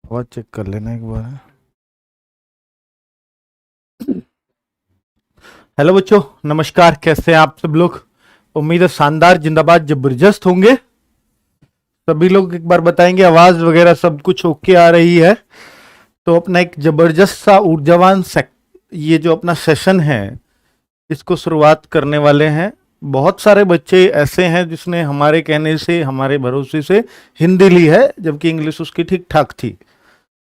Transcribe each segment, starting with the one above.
आवाज चेक कर लेना एक बार। हेलो बच्चों, नमस्कार। कैसे हैं आप सब लोग? उम्मीद है शानदार, जिंदाबाद, जबरदस्त होंगे। सभी लोग एक बार बताएंगे आवाज वगैरह सब कुछ ओके आ रही है? तो अपना एक जबरदस्त सा ऊर्जावान ये जो अपना सेशन है इसको शुरुआत करने वाले हैं। बहुत सारे बच्चे ऐसे हैं जिसने हमारे कहने से, हमारे भरोसे से हिंदी ली है, जबकि इंग्लिश उसकी ठीक ठाक थी।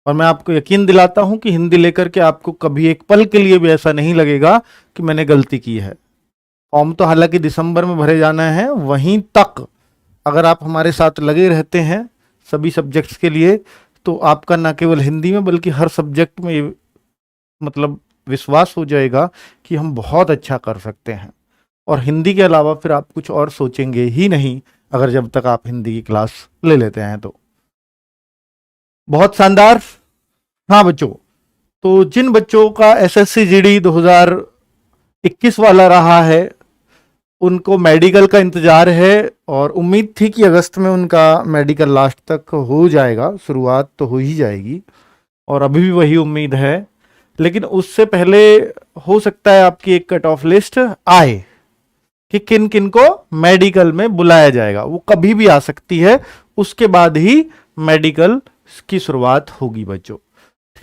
और मैं आपको यकीन दिलाता हूं कि हिंदी लेकर के आपको कभी एक पल के लिए भी ऐसा नहीं लगेगा कि मैंने गलती की है। फॉर्म तो हालांकि दिसंबर में भरे जाना है, वहीं तक अगर आप हमारे साथ लगे रहते हैं सभी सब्जेक्ट्स के लिए, तो आपका ना केवल हिंदी में बल्कि हर सब्जेक्ट में ये मतलब विश्वास हो जाएगा कि हम बहुत अच्छा कर सकते हैं। और हिंदी के अलावा फिर आप कुछ और सोचेंगे ही नहीं, अगर जब तक आप हिंदी की क्लास ले लेते हैं तो। बहुत शानदार। हाँ बच्चों, तो जिन बच्चों का एसएससी जीडी 2021 वाला रहा है उनको मेडिकल का इंतजार है, और उम्मीद थी कि अगस्त में उनका मेडिकल लास्ट तक हो जाएगा, शुरुआत तो हो ही जाएगी, और अभी भी वही उम्मीद है। लेकिन उससे पहले हो सकता है आपकी एक कट ऑफ लिस्ट आए कि किन किन को मेडिकल में बुलाया जाएगा। वो कभी भी आ सकती है, उसके बाद ही मेडिकल की शुरुआत होगी बच्चों।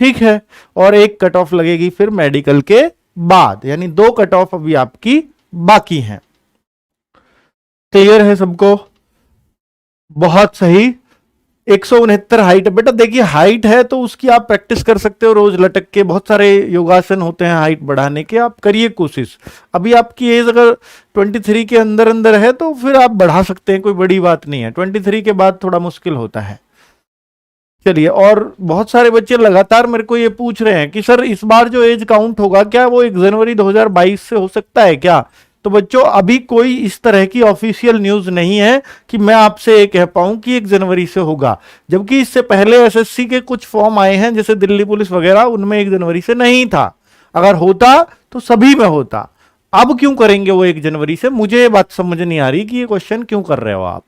ठीक है। और एक कट ऑफ लगेगी फिर मेडिकल के बाद, यानी 2 कट ऑफ अभी आपकी बाकी हैं। क्लियर है सबको? बहुत सही। 169 हाइट है बेटा। देखिए हाइट है तो उसकी आप प्रैक्टिस कर सकते हो रोज लटक के। बहुत सारे योगासन होते हैं हाइट बढ़ाने के, आप करिए कोशिश। अभी आपकी एज अगर 23 के अंदर अंदर है तो फिर आप बढ़ा सकते हैं, कोई बड़ी बात नहीं है। 23 के बाद थोड़ा मुश्किल होता है। चलिए, और बहुत सारे बच्चे लगातार मेरे को ये पूछ रहे हैं कि सर इस बार जो एज काउंट होगा क्या वो 1 जनवरी 2022 से हो सकता है क्या? तो बच्चों अभी कोई इस तरह की ऑफिशियल न्यूज नहीं है कि मैं आपसे ये कह पाऊं कि 1 जनवरी से होगा। जबकि इससे पहले एसएससी के कुछ फॉर्म आए हैं जैसे दिल्ली पुलिस वगैरह, उनमें 1 जनवरी से नहीं था। अगर होता तो सभी में होता। अब क्यों करेंगे वो 1 जनवरी से? मुझे ये बात समझ नहीं आ रही कि ये क्वेश्चन क्यों कर रहे हो आप।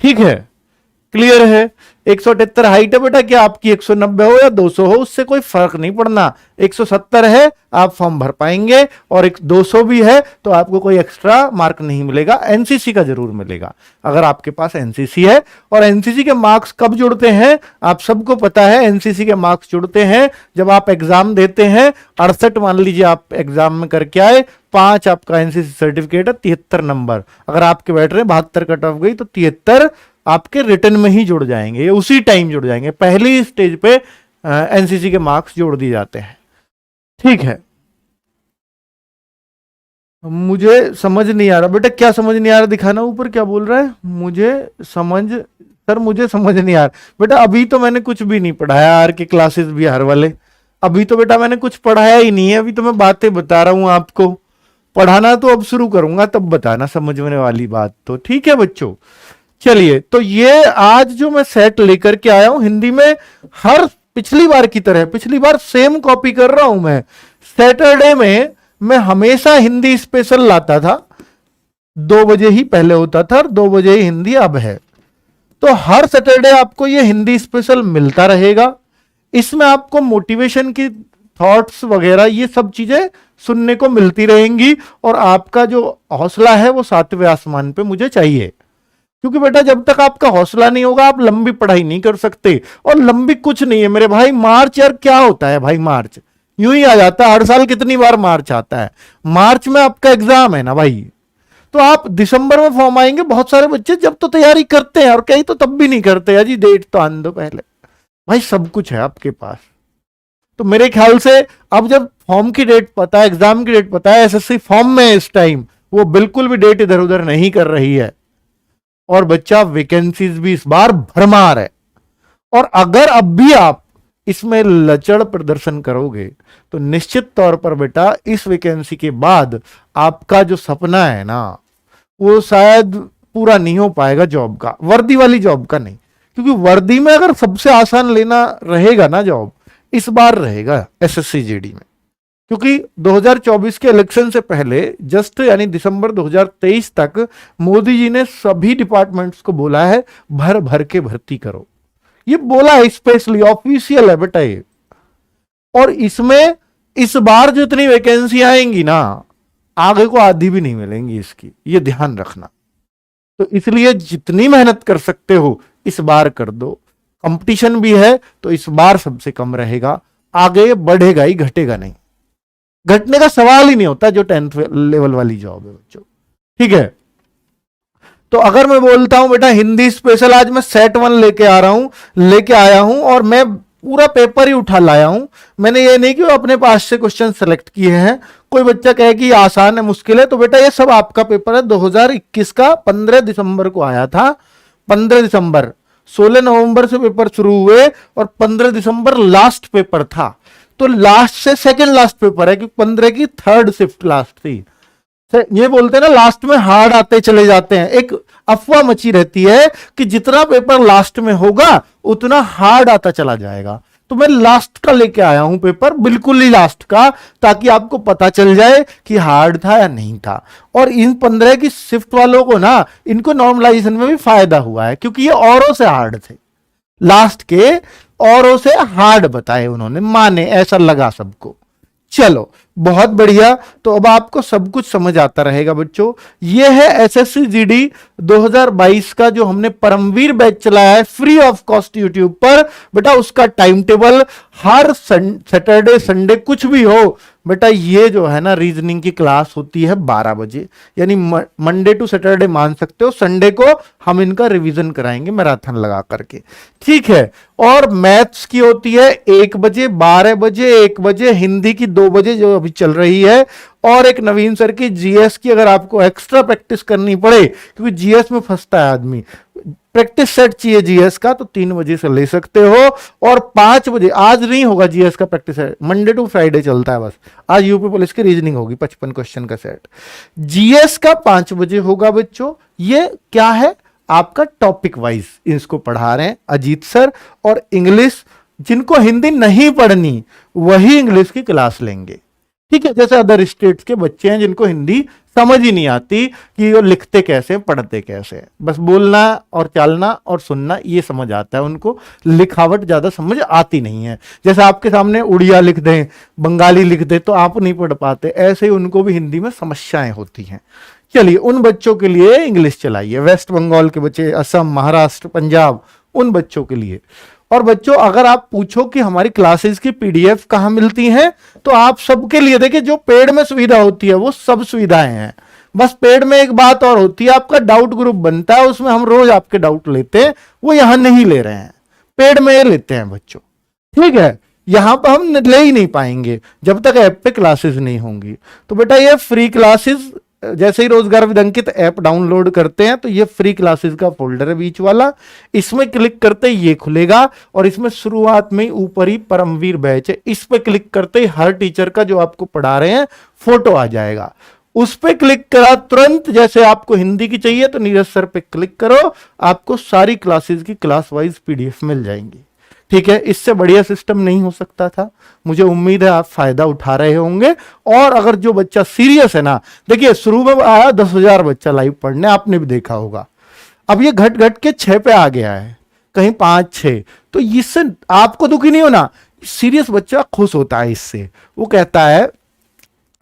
ठीक है, क्लियर है। 178 हाइट है बेटा, क्या आपकी 190 हो या 200 हो उससे कोई फर्क नहीं पड़ना। 170 है आप फॉर्म भर पाएंगे, और 200 भी है तो आपको कोई एक्स्ट्रा मार्क नहीं मिलेगा, एनसीसी का जरूर मिलेगा अगर आपके पास एनसीसी है। और एनसीसी के मार्क्स कब जुड़ते हैं आप सबको पता है। एनसीसी के मार्क्स जुड़ते हैं जब आप एग्जाम देते हैं। 68 मान लीजिए आप एग्जाम में करके आए, 5 आपका एनसीसी सर्टिफिकेट है, 73 नंबर। अगर आपके बैठ रहे 72 कट ऑफ गई तो 73 आपके रिटर्न में ही जुड़ जाएंगे, उसी टाइम जुड़ जाएंगे। पहली स्टेज पे एनसीसी के मार्क्स जोड़ दिए जाते हैं। ठीक है। मुझे समझ नहीं आ रहा बेटा, क्या समझ नहीं आ रहा? दिखाना ऊपर क्या बोल रहा है। मुझे समझ नहीं आ रहा बेटा। अभी तो मैंने कुछ भी नहीं पढ़ाया, आर के क्लासेस बिहार वाले। अभी तो बेटा मैंने कुछ पढ़ाया ही नहीं है, अभी तो मैं बातें बता रहा हूं आपको। पढ़ाना तो अब शुरू करूंगा तब बताना समझने वाली बात तो। ठीक है बच्चों, चलिए। तो ये आज जो मैं सेट लेकर के आया हूं हिंदी में, हर पिछली बार की तरह, पिछली बार सेम कॉपी कर रहा हूं मैं। सैटरडे में मैं हमेशा हिंदी स्पेशल लाता था, 2 बजे ही पहले होता था और 2 बजे ही हिंदी अब है। तो हर सैटरडे आपको ये हिंदी स्पेशल मिलता रहेगा। इसमें आपको मोटिवेशन की थॉट्स वगैरह ये सब चीजें सुनने को मिलती रहेंगी, और आपका जो हौसला है वो 7वें आसमान पे मुझे चाहिए। क्योंकि बेटा जब तक आपका हौसला नहीं होगा आप लंबी पढ़ाई नहीं कर सकते। और लंबी कुछ नहीं है मेरे भाई। मार्च यार क्या होता है भाई, मार्च यूं ही आ जाता है। हर साल कितनी बार मार्च आता है। मार्च में आपका एग्जाम है ना भाई। तो आप दिसंबर में फॉर्म आएंगे। बहुत सारे बच्चे जब तो तैयारी करते हैं, और कई तो तब भी नहीं करते। अजी डेट तो आने दो पहले। भाई सब कुछ है आपके पास। तो मेरे ख्याल से अब जब फॉर्म की डेट पता है, एग्जाम की डेट पता है, एसएससी फॉर्म में इस टाइम वो बिल्कुल भी डेट इधर उधर नहीं कर रही है। और बच्चा वैकेंसीज भी इस बार भरमार है। और अगर अब भी आप इसमें लचड़ प्रदर्शन करोगे तो निश्चित तौर पर बेटा इस वैकेंसी के बाद आपका जो सपना है ना वो शायद पूरा नहीं हो पाएगा जॉब का, वर्दी वाली जॉब का नहीं। क्योंकि वर्दी में अगर सबसे आसान लेना रहेगा ना जॉब, इस बार रहेगा एसएससी जीडी में। क्योंकि 2024 के इलेक्शन से पहले जस्ट यानी दिसंबर 2023 तक मोदी जी ने सभी डिपार्टमेंट्स को बोला है भर भर के भर्ती करो। ये बोला है स्पेशली, ऑफिशियल है बेटा ये। और इसमें इस बार जो इतनी वैकेंसी आएंगी ना, आगे को आधी भी नहीं मिलेंगी इसकी, ये ध्यान रखना। तो इसलिए जितनी मेहनत कर सकते हो इस बार कर दो। कंपटीशन भी है तो इस बार सबसे कम रहेगा, आगे बढ़ेगा ही, घटेगा नहीं। घटने का सवाल ही नहीं होता जो 10th लेवल वाली जॉब है बच्चों, ठीक है। तो अगर मैं बोलता हूं बेटा हिंदी स्पेशल आज मैं सेट 1 लेके आया हूं और मैं पूरा पेपर ही उठा लाया हूं। मैंने ये नहीं कि अपने पास से क्वेश्चन सेलेक्ट किए हैं। कोई बच्चा कहे कि आसान है मुश्किल है, तो बेटा ये सब आपका पेपर है 2021 का, 15 दिसंबर को आया था। 15 दिसंबर, 16 नवंबर से पेपर शुरू हुए और 15 दिसंबर लास्ट पेपर था। तो लास्ट से सेकंड लास्ट पेपर है, क्योंकि 15 की थर्ड शिफ्ट लास्ट थी। ये बोलते हैं ना लास्ट में हार्ड आते चले जाते हैं, एक अफवाह मची रहती है कि जितना पेपर लास्ट में होगा उतना हार्ड आता चला जाएगा। तो मैं लास्ट का लेके आया हूं पेपर, बिल्कुल ही लास्ट का, ताकि आपको पता चल जाए कि हार्ड था या नहीं था। और इन 15 की शिफ्ट वालों को ना, इनको नॉर्मलाइजेशन में भी फायदा हुआ है, क्योंकि ये औरों से हार्ड थे, लास्ट के औरों से हार्ड बताए उन्होंने, माने ऐसा लगा सबको। चलो बहुत बढ़िया, तो अब आपको सब कुछ समझ आता रहेगा बच्चों। ये है एसएससी जीडी 2022 का जो हमने परमवीर बैच चलाया है फ्री ऑफ कॉस्ट यूट्यूब पर। बेटा उसका टाइम टेबल हर सैटरडे संडे कुछ भी हो, बेटा ये जो है ना रीजनिंग की क्लास होती है 12 बजे, यानी मंडे टू सैटरडे मान सकते हो। संडे को हम इनका रिवीजन कराएंगे मैराथन लगा करके, ठीक है। और मैथ्स की होती है 1 बजे, 12 बजे, 1 बजे, हिंदी की 2 बजे जो अभी चल रही है, और एक नवीन सर की जीएस की, अगर आपको एक्स्ट्रा प्रैक्टिस करनी पड़े क्योंकि जीएस में फंसता है आदमी, प्रैक्टिस सेट चाहिए जीएस का, तो 3 बजे से ले सकते हो। और 5 बजे, आज नहीं होगा जीएस का practice set, Monday to Friday चलता है बस। आज यूपी पुलिस की रीजनिंग होगी 55 क्वेश्चन का सेट, जीएस का 5 बजे होगा बच्चों। ये क्या है आपका टॉपिक वाइज इसको पढ़ा रहे हैं अजीत सर। और इंग्लिश जिनको हिंदी नहीं पढ़नी वही इंग्लिश की क्लास लेंगे, ठीक है। जैसे अदर स्टेट्स के बच्चे हैं जिनको हिंदी समझ ही नहीं आती कि वो लिखते कैसे पढ़ते कैसे, बस बोलना और चलना और सुनना ये समझ आता है उनको, लिखावट ज्यादा समझ आती नहीं है। जैसे आपके सामने उड़िया लिख दें, बंगाली लिख दें तो आप नहीं पढ़ पाते, ऐसे ही उनको भी हिंदी में समस्याएं होती हैं। चलिए उन बच्चों के लिए इंग्लिश चलाइए, वेस्ट बंगाल के बच्चे, असम, महाराष्ट्र, पंजाब, उन बच्चों के लिए। और बच्चों अगर आप पूछो कि हमारी क्लासेस की पीडीएफ कहां मिलती हैं, तो आप सबके लिए देखिए, जो पेड में सुविधा होती है वो सब सुविधाएं हैं। बस पेड में एक बात और होती है, आपका डाउट ग्रुप बनता है, उसमें हम रोज आपके डाउट लेते हैं, वो यहां नहीं ले रहे हैं, पेड में लेते हैं बच्चों, ठीक है। यहां पर हम ले ही नहीं पाएंगे जब तक ऐप पे क्लासेस नहीं होंगी। तो बेटा ये फ्री क्लासेस, जैसे ही रोजगार विद अंकित ऐप डाउनलोड करते हैं तो ये फ्री क्लासेस का फोल्डर है बीच वाला, इसमें क्लिक करते ही ये खुलेगा। और इसमें शुरुआत में ऊपर ही परमवीर बैच है, इस पे क्लिक करते ही हर टीचर का जो आपको पढ़ा रहे हैं फोटो आ जाएगा। उस पे क्लिक करा तुरंत, जैसे आपको हिंदी की चाहिए तो नीरज सर पे क्लिक करो, आपको सारी क्लासेस की क्लास वाइज पीडीएफ मिल जाएंगी, ठीक है। इससे बढ़िया सिस्टम नहीं हो सकता था। मुझे उम्मीद है आप फायदा उठा रहे होंगे। और अगर जो बच्चा सीरियस है ना, देखिए शुरू में आया 10,000 बच्चा लाइव पढ़ने, आपने भी देखा होगा, अब ये घट घट के 6 पे आ गया है, कहीं 5, 6। तो इससे आपको दुखी नहीं होना, सीरियस बच्चा खुश होता है इससे, वो कहता है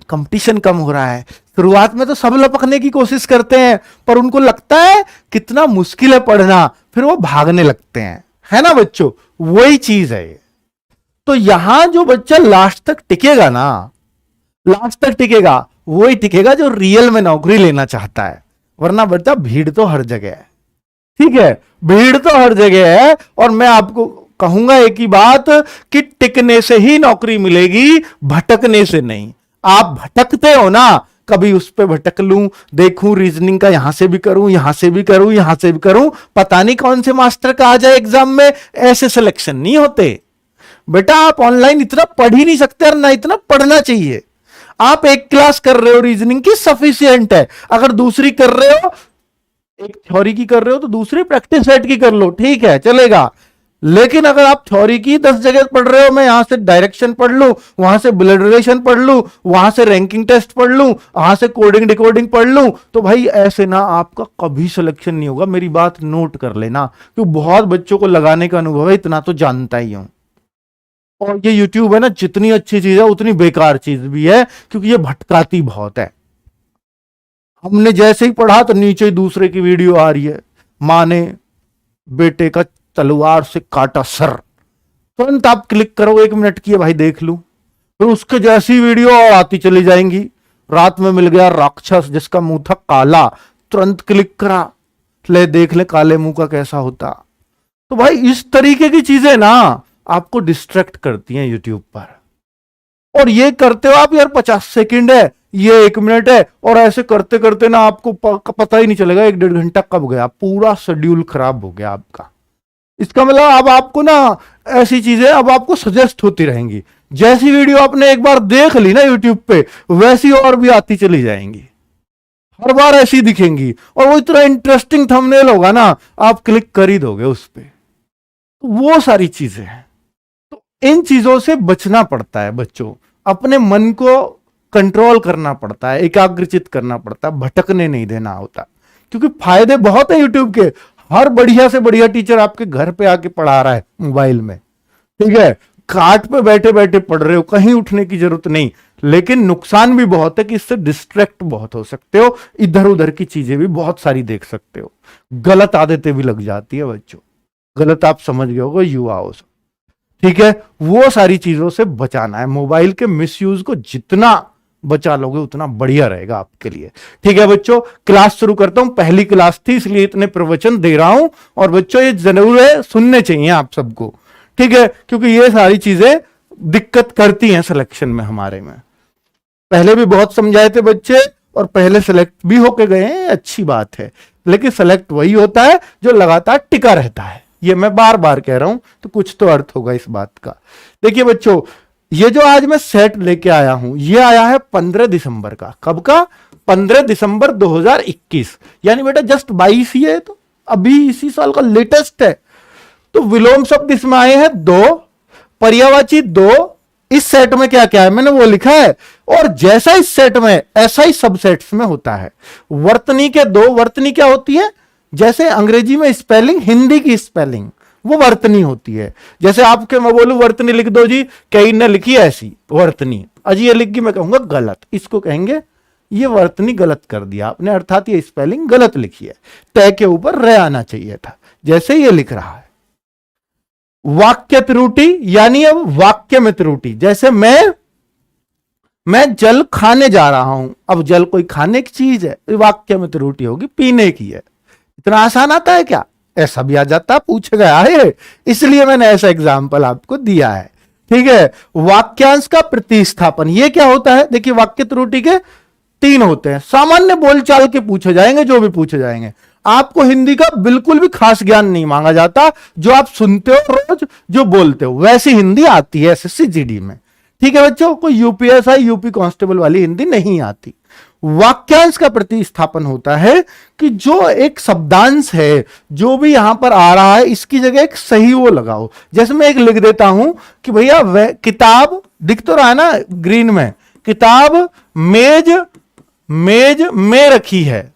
कंपटीशन कम हो रहा है। शुरुआत में तो सब लपकने की कोशिश करते हैं, पर उनको लगता है कितना मुश्किल है पढ़ना, फिर वो भागने लगते हैं, है ना बच्चों, वही चीज है ये। तो यहां जो बच्चा लास्ट तक टिकेगा ना, लास्ट तक टिकेगा, वही टिकेगा जो रियल में नौकरी लेना चाहता है। वरना बच्चा भीड़ तो हर जगह है, ठीक है, भीड़ तो हर जगह है। और मैं आपको कहूंगा एक ही बात कि टिकने से ही नौकरी मिलेगी, भटकने से नहीं। आप भटकते हो ना, कभी उस पे भटक लूं, देखूं रीजनिंग का, यहां से भी करूं, यहां से भी करूं, यहां से भी करूं, पता नहीं कौन से मास्टर का आ जाए एग्जाम में, ऐसे सिलेक्शन नहीं होते बेटा। आप ऑनलाइन इतना पढ़ ही नहीं सकते और ना इतना पढ़ना चाहिए। आप एक क्लास कर रहे हो रीजनिंग की, सफिशियंट है। अगर दूसरी कर रहे हो, एक थ्योरी की कर रहे हो तो दूसरी प्रैक्टिस सेट की कर लो, ठीक है, चलेगा। लेकिन अगर आप थ्योरी की 10 जगह पढ़ रहे हो, मैं यहां से डायरेक्शन पढ़ लूं, वहां से ब्लड रिलेशन पढ़ लूं, वहां से रैंकिंग टेस्ट पढ़ लूं, वहां से कोडिंग डिकोडिंग पढ़ लूं, तो भाई ऐसे ना आपका कभी सिलेक्शन नहीं होगा। मेरी बात नोट कर लेना, क्योंकि बहुत बच्चों को लगाने का अनुभव है, इतना तो जानता ही हूं। और ये यूट्यूब है ना, जितनी अच्छी चीज है उतनी बेकार चीज भी है, क्योंकि ये भटकाती बहुत है। हमने जैसे ही पढ़ा तो नीचे ही दूसरे की वीडियो आ रही है, मां ने बेटे का तलवार से काटा सर, तुरंत आप क्लिक करो, 1 मिनट की है भाई देख लूं, फिर उसके जैसी वीडियो और आती चली जाएंगी। रात में मिल गया राक्षस जिसका मुंह था काला, तुरंत क्लिक करा, ले देख ले काले मुंह का कैसा होता। तो भाई इस तरीके की चीजें ना आपको डिस्ट्रैक्ट करती हैं यूट्यूब पर, और ये करते हो आप यार 50 सेकंड है, ये 1 मिनट है, और ऐसे करते करते ना आपको पता ही नहीं चलेगा 1-1.5 घंटा कब गया, पूरा शेड्यूल खराब हो गया आपका। इसका मतलब अब आपको ना ऐसी चीजें अब आपको सजेस्ट होती रहेंगी, जैसी वीडियो आपने एक बार देख ली ना यूट्यूब पे, वैसी और भी आती चली जाएंगी, हर बार ऐसी दिखेंगी, और वो इतना इंटरेस्टिंग थंबनेल होगा ना, आप क्लिक कर ही दोगे उस पर। तो वो सारी चीजें हैं, तो इन चीजों से बचना पड़ता है बच्चों, अपने मन को कंट्रोल करना पड़ता है, एकाग्रचित करना पड़ता है, भटकने नहीं देना होता, क्योंकि फायदे बहुत है यूट्यूब के। हर बढ़िया से बढ़िया टीचर आपके घर पे आके पढ़ा रहा है मोबाइल में, ठीक है, खाट पे बैठे बैठे पढ़ रहे हो, कहीं उठने की जरूरत नहीं। लेकिन नुकसान भी बहुत है कि इससे डिस्ट्रैक्ट बहुत हो सकते हो, इधर उधर की चीजें भी बहुत सारी देख सकते हो, गलत आदतें भी लग जाती है बच्चों, गलत आप समझ गए होगे युवाओं से, ठीक है। वो सारी चीजों से बचाना है, मोबाइल के मिसयूज को जितना बचा लोगे उतना बढ़िया रहेगा आपके लिए, ठीक है बच्चों। क्लास शुरू करता हूं, पहली क्लास थी इसलिए इतने प्रवचन दे रहा हूं, और बच्चों ये जरूर है सुनने चाहिए आप सबको, ठीक है, क्योंकि ये सारी चीजें दिक्कत करती हैं सिलेक्शन में हमारे में। पहले भी बहुत समझाए थे बच्चे, और पहले सेलेक्ट भी होके गए हैं, अच्छी बात है, लेकिन सेलेक्ट वही होता है जो लगातार टिका रहता है, ये मैं बार बार कह रहा हूं, तो कुछ तो अर्थ होगा इस बात का। देखिए बच्चों, ये जो आज मैं सेट लेके आया हूं, ये आया है 15 दिसंबर का। कब का? 15 दिसंबर 2021, यानी बेटा जस्ट 22 ही है, तो अभी इसी साल का लेटेस्ट है। तो विलोम शब्द इसमें आए हैं 2, पर्यायवाची 2। इस सेट में क्या क्या है मैंने वो लिखा है, और जैसा इस सेट में ऐसा ही सब सेट्स में होता है। वर्तनी के 2, वर्तनी क्या होती है? जैसे अंग्रेजी में स्पेलिंग, हिंदी की स्पेलिंग वो वर्तनी होती है। जैसे आपके मैं बोलूं वर्तनी लिख दो जी, कई ने लिखी ऐसी वर्तनी, अजी ये लिख गई, मैं कहूंगा गलत, इसको कहेंगे ये वर्तनी गलत कर दिया आपने, अर्थात ये स्पेलिंग गलत लिखी है, तय के ऊपर रह आना चाहिए था, जैसे ये लिख रहा है। वाक्य त्रुटि, यानी अब वाक्य में त्रुटि, जैसे मैं जल खाने जा रहा हूं, अब जल कोई खाने की चीज है, वाक्य में त्रुटि होगी, पीने की है। इतना आसान आता है क्या? ऐसा भी आ जाता, पूछ गया है, इसलिए मैंने ऐसा एग्जाम्पल आपको दिया है, ठीक है। वाक्यांश का प्रतिस्थापन, ये क्या होता है? देखिए वाक्य त्रुटि के 3 होते हैं, सामान्य बोलचाल के पूछे जाएंगे, जो भी पूछे जाएंगे। आपको हिंदी का बिल्कुल भी खास ज्ञान नहीं मांगा जाता, जो आप सुनते हो रोज, जो बोलते हो वैसी हिंदी आती है एसएससी जीडी में, ठीक है बच्चों। कोई यूपीएसआई यूपी कांस्टेबल वाली हिंदी नहीं आती। वाक्यांश का प्रतिस्थापन होता है कि जो एक शब्दांश है, जो भी यहां पर आ रहा है, इसकी जगह एक सही वो लगाओ। जैसे मैं एक लिख देता हूं कि भैया वह किताब, दिख तो रहा है ना ग्रीन में, किताब मेज में रखी है।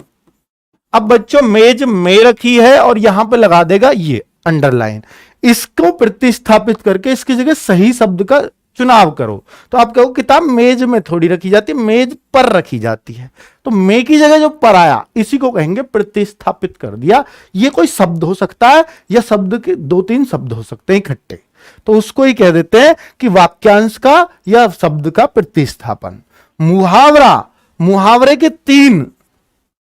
अब बच्चों मेज में रखी है, और यहां पर लगा देगा ये अंडरलाइन, इसको प्रतिस्थापित करके इसकी जगह सही शब्द का चुनाव करो। तो आप कहो किताब मेज में थोड़ी रखी जाती है, मेज पर रखी जाती है, तो मे की जगह जो पर आया इसी को कहेंगे प्रतिस्थापित कर दिया। ये कोई शब्द हो सकता है, या शब्द के 2-3 शब्द हो सकते हैं इकट्ठे, तो उसको ही कह देते हैं कि वाक्यांश का या शब्द का प्रतिस्थापन। मुहावरा, मुहावरे के 3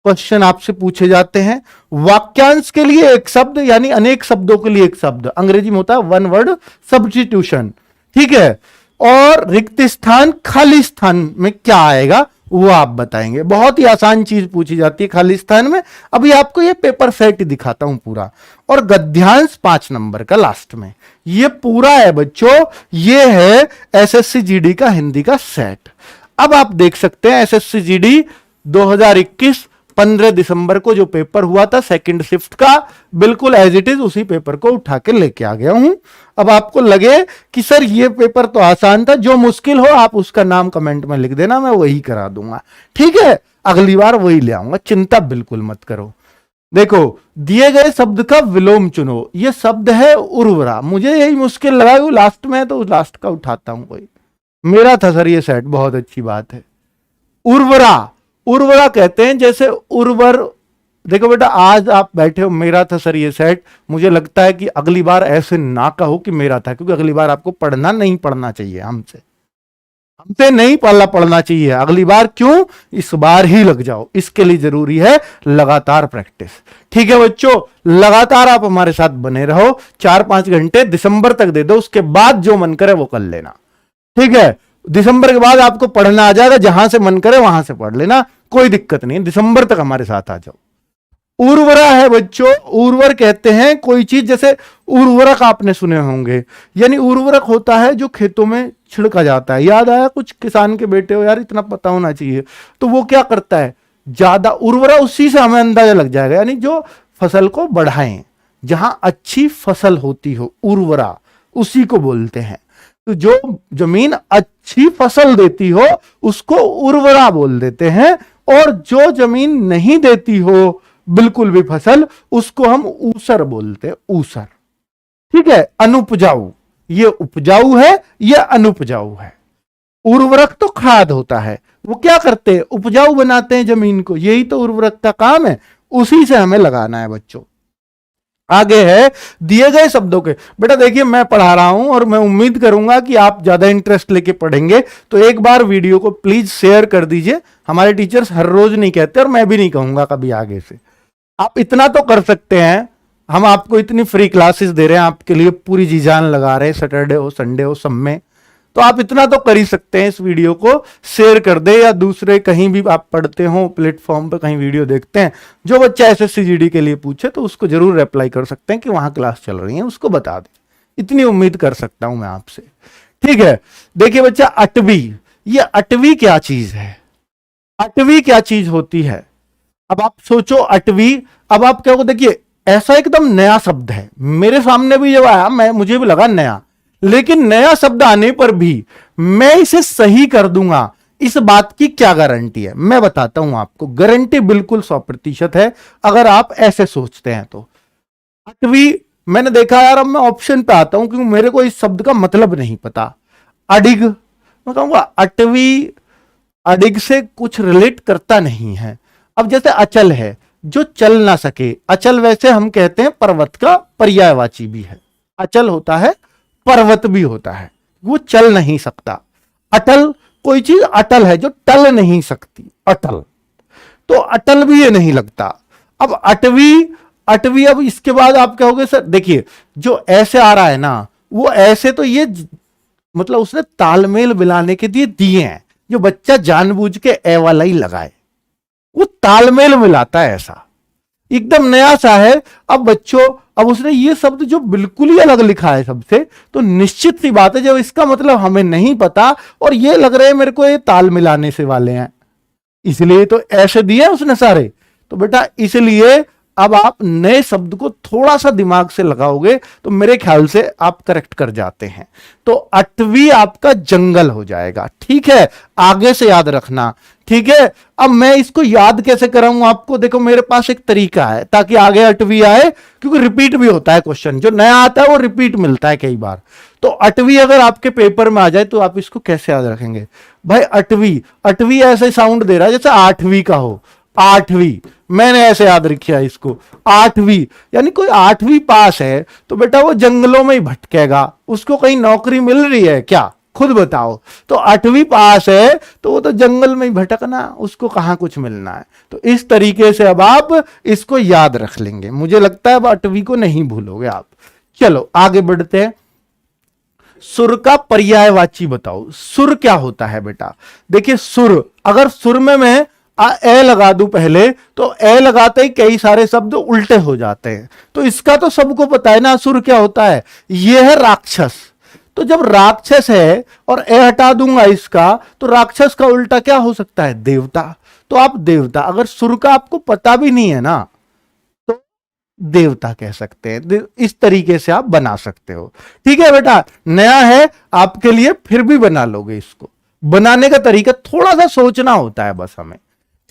क्वेश्चन आपसे पूछे जाते हैं। वाक्यांश के लिए एक शब्द, यानी अनेक शब्दों के लिए एक शब्द, अंग्रेजी में होता है 1 वर्ड सब्स्टिट्यूशन, ठीक है। और रिक्त स्थान, खाली स्थान में क्या आएगा वो आप बताएंगे। बहुत ही आसान चीज पूछी जाती है खाली स्थान में। अभी आपको ये पेपर सेट दिखाता हूं पूरा, और गद्यांश 5 नंबर का लास्ट में, ये पूरा है बच्चों, ये है एसएससी जीडी का हिंदी का सेट। अब आप देख सकते हैं एसएससी जीडी 2021 15 दिसंबर को जो पेपर हुआ था सेकंड शिफ्ट का, बिल्कुल एज इट इज उसी पेपर को उठा के लेके आ गया हूं। अब आपको लगे कि सर ये पेपर तो आसान था, जो मुश्किल हो आप उसका नाम कमेंट में लिख देना, मैं वही करा दूंगा, ठीक है, अगली बार वही ले आऊंगा, चिंता बिल्कुल मत करो। देखो, दिए गए शब्द का विलोम चुनो, ये शब्द है उर्वरा, मुझे यही मुश्किल लगा, लास्ट में तो लास्ट का उठाता हूं, कोई मेरा था सर ये सेट, बहुत अच्छी बात है। उर्वरा, उर्वरा कहते हैं जैसे उर्वर। देखो बेटा, आज आप बैठे हो, मेरा था सर ये सेट, मुझे लगता है कि अगली बार ऐसे ना कहो कि मेरा था, क्योंकि अगली बार आपको पढ़ना नहीं पढ़ना चाहिए, हमसे नहीं पढ़ना चाहिए अगली बार। क्यों? इस बार ही लग जाओ, इसके लिए जरूरी है लगातार प्रैक्टिस। ठीक है बच्चों, लगातार आप हमारे साथ बने रहो, 4-5 घंटे दिसंबर तक दे दो, उसके बाद जो मन करे वो कर लेना, ठीक है। दिसंबर के बाद आपको पढ़ना आ जाएगा, जहां से मन करे वहां से पढ़ लेना, कोई दिक्कत नहीं, दिसंबर तक हमारे साथ आ जाओ। उर्वरा है बच्चों, उर्वर कहते हैं कोई चीज, जैसे उर्वरक आपने सुने होंगे, यानी उर्वरक होता है जो खेतों में छिड़का जाता है। याद आया? कुछ किसान के बेटे हो यार, इतना पता होना चाहिए। तो वो क्या करता है, ज्यादा उर्वरा, उसी से हमें अंदाजा लग जाएगा, यानी जो फसल को बढ़ाएं, जहां अच्छी फसल होती हो, उर्वरा उसी को बोलते हैं। तो जो जमीन अच्छी फसल देती हो उसको उर्वरा बोल देते हैं, और जो जमीन नहीं देती हो बिल्कुल भी फसल, उसको हम ऊसर बोलते हैं, ऊसर, ठीक है। अनुपजाऊ, ये उपजाऊ है, ये अनुपजाऊ है। उर्वरक तो खाद होता है, वो क्या करते हैं, उपजाऊ बनाते हैं जमीन को, यही तो उर्वरक का काम है, उसी से हमें लगाना है बच्चों। आगे है दिए गए शब्दों के, बेटा देखिए मैं पढ़ा रहा हूं और मैं उम्मीद करूंगा कि आप ज्यादा इंटरेस्ट लेके पढ़ेंगे, तो एक बार वीडियो को प्लीज शेयर कर दीजिए। हमारे टीचर्स हर रोज नहीं कहते, और मैं भी नहीं कहूंगा कभी आगे से। आप इतना तो कर सकते हैं, हम आपको इतनी फ्री क्लासेस दे रहे हैं, आपके लिए पूरी जी जान लगा रहे हैं, सैटरडे हो संडे हो सब में, तो आप इतना तो कर ही सकते हैं, इस वीडियो को शेयर कर दे, या दूसरे कहीं भी आप पढ़ते हो प्लेटफॉर्म पे कहीं वीडियो देखते हैं, जो बच्चा एसएससी जीडी के लिए पूछे तो उसको जरूर रिप्लाई कर सकते हैं कि वहां क्लास चल रही है, उसको बता दें, इतनी उम्मीद कर सकता हूं मैं आपसे, ठीक है। देखिए बच्चा, अटवी, ये अटवी क्या चीज है, अटवी क्या चीज होती है, अब आप सोचो अटवी। अब आप क्या हो, देखिए ऐसा एकदम नया शब्द है, मेरे सामने भी जब आया मुझे भी लगा नया, लेकिन नया शब्द आने पर भी मैं इसे सही कर दूंगा, इस बात की क्या गारंटी है, मैं बताता हूं आपको। गारंटी बिल्कुल 100% है, अगर आप ऐसे सोचते हैं तो। अटवी, मैंने देखा यार, अब मैं ऑप्शन पे आता हूं क्योंकि मेरे को इस शब्द का मतलब नहीं पता। अडिग, मैं कहूंगा अटवी अडिग से कुछ रिलेट करता नहीं है। अब जैसे अचल है, जो चल ना सके, अचल वैसे हम कहते हैं पर्वत का पर्यायवाची भी है, अचल होता है, पर्वत भी होता है, वो चल नहीं सकता। अटल, कोई चीज अटल है जो टल नहीं सकती, अटल, तो अटल भी ये नहीं लगता। अब अटवी, अटवी, अब इसके बाद आप कहोगे सर देखिए जो ऐसे आ रहा है ना, वो ऐसे तो ये मतलब उसने तालमेल मिलाने के लिए दिए हैं, जो बच्चा जानबूझ के ए वाला ही लगाए, वो तालमेल मिलाता है, ऐसा एकदम नया सा है। अब बच्चों, अब उसने ये शब्द जो बिल्कुल ही अलग लिखा है सबसे, तो निश्चित सी बात है जब इसका मतलब हमें नहीं पता और ये लग रहे हैं मेरे को ये ताल मिलाने से वाले हैं, इसलिए तो ऐसे दिए उसने सारे। तो बेटा इसलिए अब आप नए शब्द को थोड़ा सा दिमाग से लगाओगे तो मेरे ख्याल से आप करेक्ट कर जाते हैं। तो अटवी आपका जंगल हो जाएगा, ठीक है, आगे से याद रखना, ठीक है। अब मैं इसको याद कैसे कराऊं आपको, देखो मेरे पास एक तरीका है ताकि आगे अटवी आए, क्योंकि रिपीट भी होता है क्वेश्चन, जो नया आता है वो रिपीट मिलता है कई बार। तो अटवी अगर आपके पेपर में आ जाए तो आप इसको कैसे याद रखेंगे भाई, अटवी, अटवी ऐसे साउंड दे रहा है जैसे 8वीं का हो, 8वीं, मैंने ऐसे याद रखा इसको 8वीं, यानी कोई 8वीं पास है तो बेटा वो जंगलों में ही भटकेगा, उसको कहीं नौकरी मिल रही है क्या, खुद बताओ। तो 8वीं पास है तो वो तो जंगल में ही भटकना, उसको कहां कुछ मिलना है। तो इस तरीके से अब आप इसको याद रख लेंगे, मुझे लगता है अब 8वीं को नहीं भूलोगे आप। चलो आगे बढ़ते हैं। सुर का पर्यायवाची बताओ, सुर क्या होता है बेटा। देखिए सुर, अगर सुर में मैं ए लगा दूं पहले, तो ए लगाते ही कई सारे शब्द उल्टे हो जाते हैं, तो इसका तो सबको पता है ना असुर क्या होता है, यह है राक्षस। तो जब राक्षस है और ए हटा दूंगा इसका, तो राक्षस का उल्टा क्या हो सकता है, देवता। तो आप देवता, अगर सुर का आपको पता भी नहीं है ना तो देवता कह सकते हैं। इस तरीके से आप बना सकते हो। ठीक है बेटा, नया है आपके लिए, फिर भी बना लोगे इसको। बनाने का तरीका थोड़ा सा सोचना होता है बस हमें।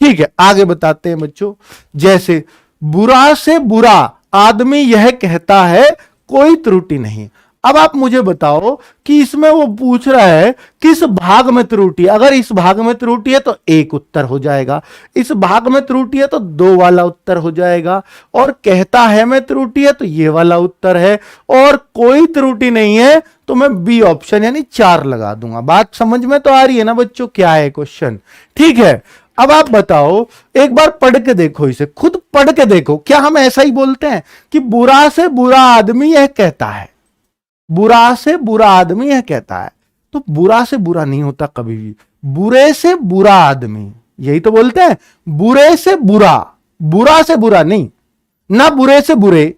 ठीक है, आगे बताते हैं बच्चों। जैसे बुरा से बुरा आदमी यह कहता है कोई त्रुटि नहीं। अब आप मुझे बताओ कि इसमें वो पूछ रहा है किस भाग में त्रुटि। अगर इस भाग में त्रुटि है तो एक उत्तर हो जाएगा, इस भाग में त्रुटि है तो दो वाला उत्तर हो जाएगा, और कहता है में त्रुटि है तो ये वाला उत्तर है, और कोई त्रुटि नहीं है तो मैं बी ऑप्शन यानी 4 लगा दूंगा। बात समझ में तो आ रही है ना बच्चों, क्या है क्वेश्चन? ठीक है, अब आप बताओ, एक बार पढ़ के देखो, इसे खुद पढ़ के देखो। क्या हम ऐसा ही बोलते हैं कि बुरा से बुरा आदमी यह कहता है, बुरा से बुरा आदमी यह कहता है? तो बुरा से बुरा नहीं होता कभी भी, बुरे से बुरा आदमी, यही तो बोलते हैं। बुरे से बुरा, बुरा से बुरा नहीं ना, बुरे से बुरे,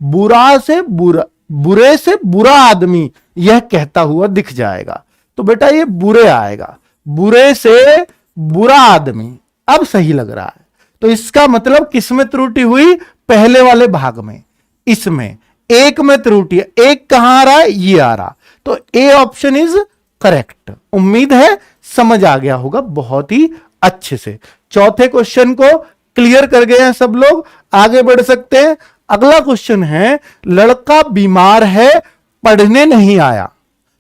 बुरा से बुरा, बुरे से बुरा आदमी यह कहता हुआ दिख जाएगा, तो बेटा ये बुरे आएगा। बुरे से बुरा आदमी, अब सही लग रहा है। तो इसका मतलब किसमें त्रुटि हुई? पहले वाले भाग में, इसमें एक में त्रुटि है। एक कहां आ रहा है? ये आ रहा, तो ए ऑप्शन इज करेक्ट। उम्मीद है समझ आ गया होगा बहुत ही अच्छे से। चौथे क्वेश्चन को क्लियर कर गए हैं सब लोग, आगे बढ़ सकते हैं। अगला क्वेश्चन है, लड़का बीमार है पढ़ने नहीं आया।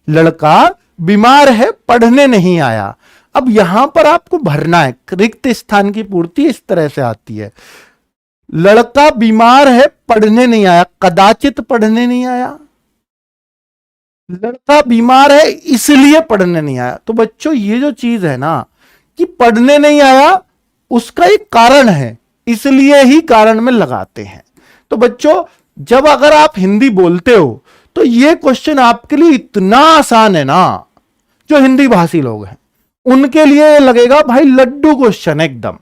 लड़का बीमार है पढ़ने नहीं आया। अब यहां पर आपको भरना है, रिक्त स्थान की पूर्ति इस तरह से आती है। लड़का बीमार है पढ़ने नहीं आया, कदाचित पढ़ने नहीं आया। लड़का बीमार है इसलिए पढ़ने नहीं आया। तो बच्चों ये जो चीज है ना कि पढ़ने नहीं आया, उसका एक कारण है, इसलिए ही कारण में लगाते हैं। तो बच्चों जब अगर आप हिंदी बोलते हो तो ये क्वेश्चन आपके लिए इतना आसान है ना, जो हिंदी भाषी लोग हैं उनके लिए लगेगा भाई लड्डू क्वेश्चन एकदम।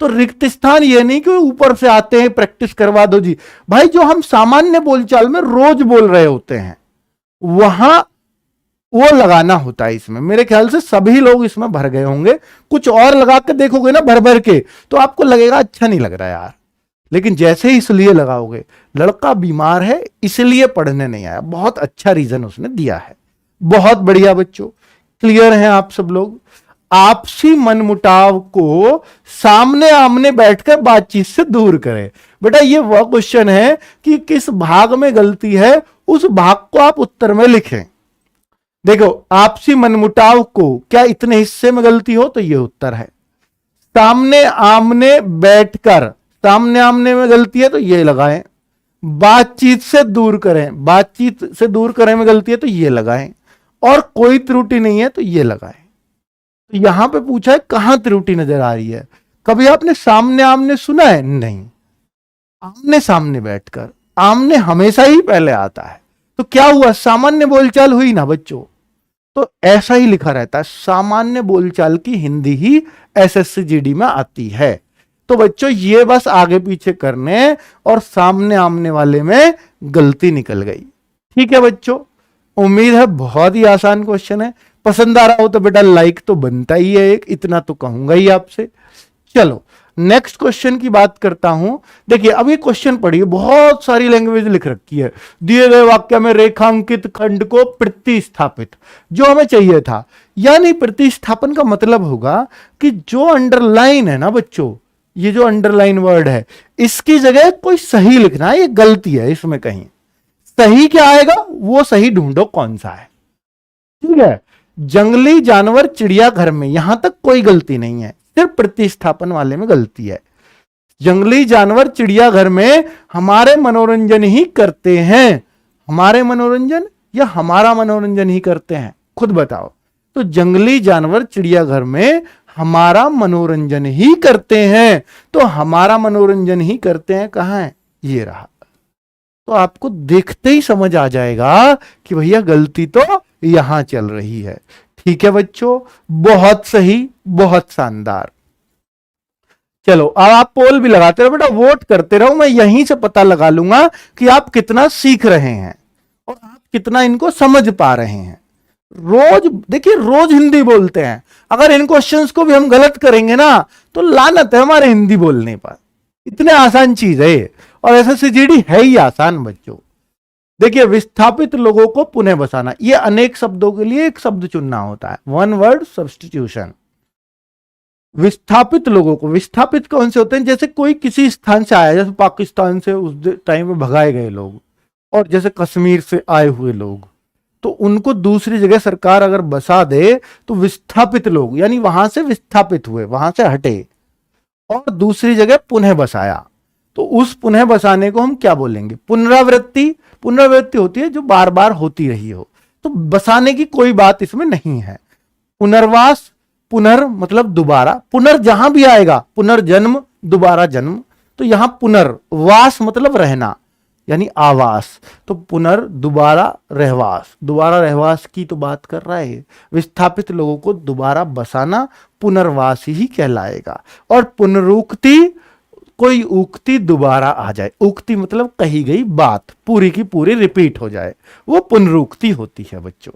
तो रिक्त स्थान ये नहीं कि ऊपर से आते हैं प्रैक्टिस करवा दो जी, भाई जो हम सामान्य बोलचाल में रोज बोल रहे होते हैं वहां वो लगाना होता है। इसमें मेरे ख्याल से सभी लोग इसमें भर गए होंगे। कुछ और लगा के देखोगे ना भर भर के, तो आपको लगेगा अच्छा नहीं लग रहा यार, लेकिन जैसे ही इसलिए लगाओगे, लड़का बीमार है इसलिए पढ़ने नहीं आया, बहुत अच्छा रीजन उसने दिया है। बहुत बढ़िया बच्चों, क्लियर हैं आप सब लोग। आपसी मनमुटाव को सामने आमने बैठकर बातचीत से दूर करें। बेटा ये वह क्वेश्चन है कि किस भाग में गलती है, उस भाग को आप उत्तर में लिखें। देखो आपसी मनमुटाव को क्या इतने हिस्से में गलती हो, तो ये उत्तर है। सामने आमने बैठकर, सामने आमने में गलती है तो ये लगाएं। बातचीत से दूर करें, बातचीत से दूर करें में गलती है तो ये लगाएं। और कोई त्रुटि नहीं है तो ये लगाएं। तो यहां पे पूछा है कहां त्रुटि नजर आ रही है। कभी आपने सामने आमने सुना है? नहीं। आमने सामने बैठकर, आमने हमेशा ही पहले आता है, तो क्या हुआ, सामान्य बोलचाल हुई ना बच्चों। तो ऐसा ही लिखा रहता है, सामान्य बोलचाल की हिंदी ही एसएससी जीडी में आती है। तो बच्चों ये बस आगे पीछे करने और सामने आमने वाले में गलती निकल गई। ठीक है बच्चों, उम्मीद है बहुत ही आसान क्वेश्चन है। पसंद आ रहा हो तो बेटा लाइक तो बनता ही है एक, इतना तो कहूंगा ही आपसे। चलो नेक्स्ट क्वेश्चन की बात करता हूं। देखिए अब ये क्वेश्चन पढ़िए, बहुत सारी लैंग्वेज लिख रखी है। दिए गए वाक्य में रेखांकित खंड को प्रतिस्थापित, जो हमें चाहिए था। यानी प्रतिस्थापन का मतलब होगा कि जो अंडरलाइन है ना बच्चों, ये जो अंडरलाइन वर्ड है इसकी जगह कोई सही लिखना है, ये गलती है इसमें कहीं। सही क्या आएगा, वो सही ढूंढो कौन सा है। ठीक है, जंगली जानवर चिड़ियाघर में, यहां तक कोई गलती नहीं है, सिर्फ प्रतिस्थापन वाले में गलती है। जंगली जानवर चिड़ियाघर में हमारे मनोरंजन ही करते हैं। हमारे मनोरंजन या हमारा मनोरंजन ही करते हैं, खुद बताओ। तो जंगली जानवर चिड़ियाघर में हमारा मनोरंजन ही करते हैं, तो हमारा मनोरंजन ही करते हैं कहां है, ये रहा। तो आपको देखते ही समझ आ जाएगा कि भैया गलती तो यहां चल रही है। ठीक है बच्चों, बहुत सही, बहुत शानदार। चलो अब आप पोल भी लगाते रहो बेटा, वोट करते रहो, मैं यहीं से पता लगा लूंगा कि आप कितना सीख रहे हैं और आप कितना इनको समझ पा रहे हैं। रोज देखिए, रोज हिंदी बोलते हैं। अगर इन क्वेश्चंस को भी हम गलत करेंगे ना तो लानत है हमारे हिंदी बोलने पर। इतने आसान चीज है ये, और एसएससीजीडी है ही आसान बच्चों। देखिए, विस्थापित लोगों को पुनः बसाना, ये अनेक शब्दों के लिए एक शब्द चुनना होता है, वन वर्ड सब्स्टिट्यूशन। विस्थापित लोगों को, विस्थापित कौन से होते हैं? जैसे कोई किसी स्थान से आया, जैसे पाकिस्तान से उस टाइम में भगाए गए लोग, और जैसे कश्मीर से आए हुए लोग, तो उनको दूसरी जगह सरकार अगर बसा दे तो विस्थापित लोग, यानी वहां से विस्थापित हुए, वहां से हटे और दूसरी जगह पुनः बसाया, तो उस पुनः बसाने को हम क्या बोलेंगे? पुनरावृत्ति। पुनरावृत्ति होती है जो बार बार होती रही हो, तो बसाने की कोई बात इसमें नहीं है। पुनर्वास, पुनर मतलब दोबारा, पुनर जहां भी आएगा, पुनर्जन्म, दोबारा जन्म, तो यहां पुनर्वास मतलब रहना, यानी आवास, तो पुनर दोबारा रहवास, दोबारा रहवास की तो बात कर रहा है। विस्थापित लोगों को दोबारा बसाना पुनर्वास ही कहलाएगा। और पुनरुक्ति, कोई उक्ति दोबारा आ जाए, उक्ति मतलब कही गई बात पूरी की पूरी रिपीट हो जाए, वो पुनरुक्ति होती है बच्चों।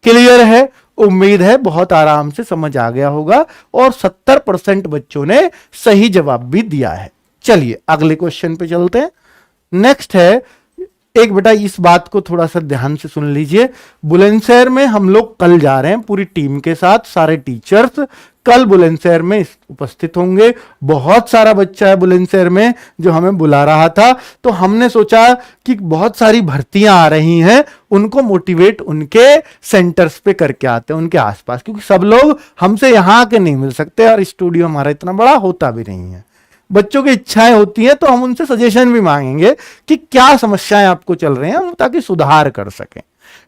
क्लियर है? उम्मीद है बहुत आराम से समझ आ गया होगा, और 70% बच्चों ने सही जवाब भी दिया है। चलिए अगले क्वेश्चन पे चलते हैं। नेक्स्ट है, एक बेटा इस बात को थोड़ा सा ध्यान से सुन लीजिए। बुलंदशहर में हम लोग कल जा रहे हैं पूरी टीम के साथ, सारे टीचर्स कल बुलंदशहर में उपस्थित होंगे। बहुत सारा बच्चा है बुलंदशहर में जो हमें बुला रहा था, तो हमने सोचा कि बहुत सारी भर्तियां आ रही हैं, उनको मोटिवेट उनके सेंटर्स पे करके आते हैं, उनके आसपास, क्योंकि सब लोग हमसे यहां आके नहीं मिल सकते और स्टूडियो हमारा इतना बड़ा होता भी नहीं है। बच्चों की इच्छाएं होती हैं तो हम उनसे सजेशन भी मांगेंगे कि क्या समस्याएं आपको चल रही हैं, ताकि सुधार कर सकें।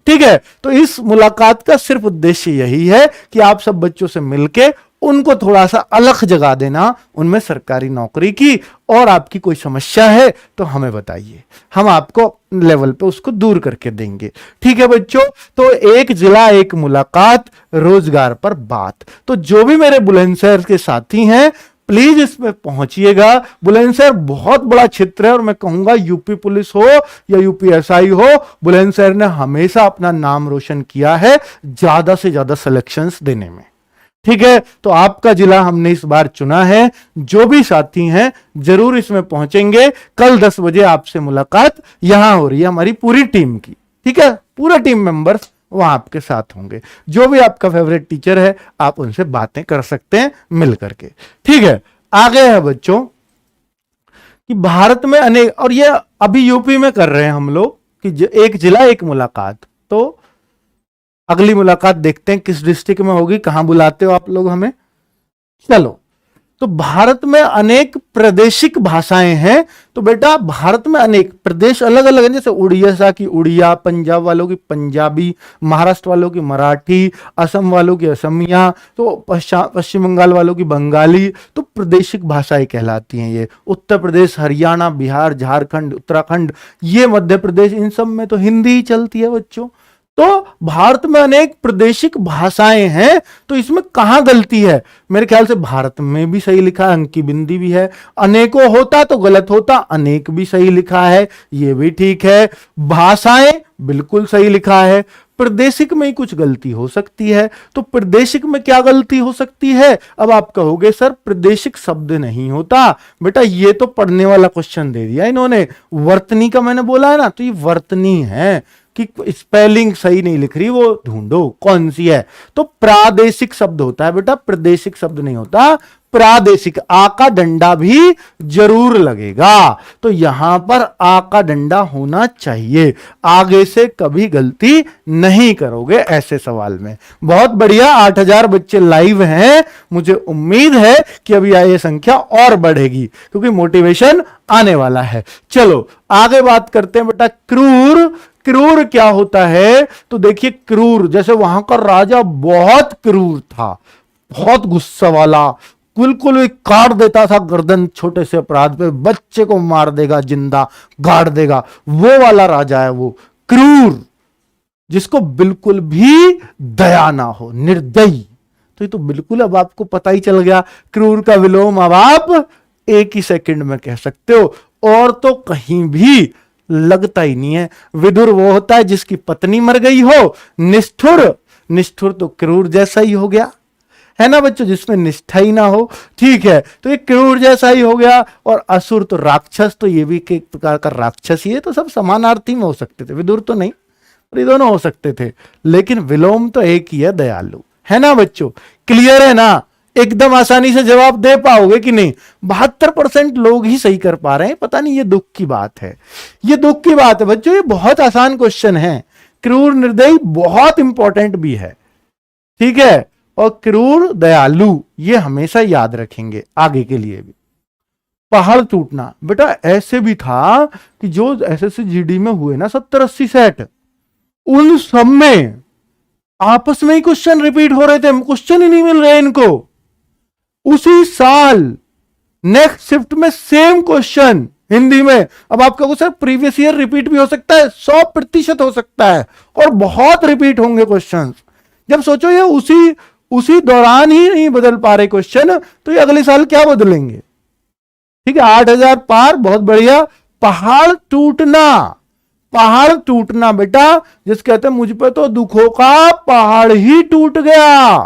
ठीक है, तो इस मुलाकात का सिर्फ उद्देश्य यही है कि आप सब बच्चों से मिलके उनको थोड़ा सा अलग जगा देना, उनमें सरकारी नौकरी की, और आपकी कोई समस्या है तो हमें बताइए, हम आपको लेवल पे उसको दूर करके देंगे। ठीक है बच्चों, तो एक जिला एक मुलाकात, रोजगार पर बात। तो जो भी मेरे बुलंदशहर के साथी हैं प्लीज इसमें पहुंचिएगा। बुलंदशहर बहुत बड़ा क्षेत्र है, और मैं कहूंगा यूपी पुलिस हो या यूपीएसआई हो, बुलंदशहर ने हमेशा अपना नाम रोशन किया है ज्यादा से ज्यादा सिलेक्शंस देने में। ठीक है, तो आपका जिला हमने इस बार चुना है। जो भी साथी हैं जरूर इसमें पहुंचेंगे। कल 10 बजे आपसे मुलाकात यहां हो रही है हमारी पूरी टीम की। ठीक है, पूरा टीम मेंबर्स वहां आपके साथ होंगे। जो भी आपका फेवरेट टीचर है आप उनसे बातें कर सकते हैं मिल करके। ठीक है, आगे है बच्चों कि भारत में अनेक, और ये अभी यूपी में कर रहे हैं हम लोग कि एक जिला एक मुलाकात। तो अगली मुलाकात देखते हैं किस डिस्ट्रिक्ट में होगी, कहां बुलाते हो आप लोग हमें। चलो, तो भारत में अनेक प्रादेशिक भाषाएं हैं। तो बेटा भारत में अनेक प्रदेश अलग अलग हैं, जैसे उड़ीसा की उड़िया, पंजाब वालों की पंजाबी, महाराष्ट्र वालों की मराठी, असम वालों की असमिया, तो पश्चिम बंगाल वालों की बंगाली। तो प्रादेशिक भाषाएं कहलाती हैं ये। उत्तर प्रदेश, हरियाणा, बिहार, झारखंड, उत्तराखंड, ये मध्य प्रदेश, इन सब में तो हिंदी ही चलती है बच्चों। तो भारत में अनेक प्रादेशिक भाषाएं हैं, तो इसमें कहां गलती है? मेरे ख्याल से भारत में भी सही लिखा है, अंक की बिंदी भी है। अनेकों होता तो गलत होता, अनेक भी सही लिखा है, ये भी ठीक है। भाषाएं बिल्कुल सही लिखा है। प्रादेशिक में ही कुछ गलती हो सकती है। तो प्रादेशिक में क्या गलती हो सकती है? अब आप कहोगे सर प्रादेशिक शब्द नहीं होता। बेटा ये तो पढ़ने वाला क्वेश्चन दे दिया इन्होंने। वर्तनी का मैंने बोला है ना, तो ये वर्तनी है कि स्पेलिंग सही नहीं लिख रही, वो ढूंढो कौन सी है। तो प्रादेशिक शब्द होता है बेटा, प्रादेशिक शब्द नहीं होता। प्रादेशिक, आ का डंडा भी जरूर लगेगा, तो यहां पर आ का डंडा होना चाहिए। आगे से कभी गलती नहीं करोगे ऐसे सवाल में। बहुत बढ़िया, 8000 बच्चे लाइव हैं। मुझे उम्मीद है कि अभी ये संख्या और बढ़ेगी, क्योंकि मोटिवेशन आने वाला है। चलो आगे बात करते हैं बेटा। क्रूर, क्रूर क्या होता है? तो देखिए क्रूर, जैसे वहां का राजा बहुत क्रूर था, बहुत गुस्सा वाला, बिल्कुल काट देता था गर्दन छोटे से अपराध पे, बच्चे को मार देगा, जिंदा गाड़ देगा, वो वाला राजा है वो क्रूर, जिसको बिल्कुल भी दया ना हो, निर्दयी। तो ये तो बिल्कुल अब आपको पता ही चल गया। क्रूर का विलोम अब आप एक ही सेकंड में कह सकते हो, और तो कहीं भी लगता ही नहीं है। विदुर वो होता है जिसकी पत्नी मर गई हो। निष्ठुर, निष्ठुर तो क्रूर जैसा ही हो गया, है ना बच्चों, जिसमें निष्ठा ही ना हो। ठीक है, तो ये क्रूर जैसा ही हो गया। और असुर तो राक्षस, तो ये भी एक प्रकार का राक्षस ही है। तो सब समानार्थी में हो सकते थे, विदुर तो नहीं, पर ये दोनों हो सकते थे। लेकिन विलोम तो एक ही है, दयालु, है ना बच्चों। क्लियर है ना, एकदम आसानी से जवाब दे पाओगे कि नहीं। 72% लोग ही सही कर पा रहे हैं, पता नहीं, ये दुख की बात है, ये दुख की बात है बच्चों। ये बहुत आसान क्वेश्चन है। क्रूर निर्दयी बहुत इंपॉर्टेंट भी है, ठीक है। और क्रूर दयालु ये हमेशा याद रखेंगे आगे के लिए भी। पहाड़ टूटना, बेटा ऐसे भी था कि जो एसएससी जीडी में हुए ना 70-80 सेट, उन सब में आपस में ही क्वेश्चन रिपीट हो रहे थे, क्वेश्चन ही नहीं मिल रहे इनको। उसी साल नेक्स्ट शिफ्ट में सेम क्वेश्चन हिंदी में। अब आपका क्वेश्चन प्रीवियस ईयर रिपीट भी हो सकता है, 100% हो सकता है, और बहुत रिपीट होंगे क्वेश्चंस। जब सोचो ये उसी दौरान ही नहीं बदल पा रहे क्वेश्चन, तो ये अगले साल क्या बदलेंगे। ठीक है, 8000 पार, बहुत बढ़िया। पहाड़ टूटना, पहाड़ टूटना बेटा, जिस कहते हैं मुझ पे तो दुखों का पहाड़ ही टूट गया,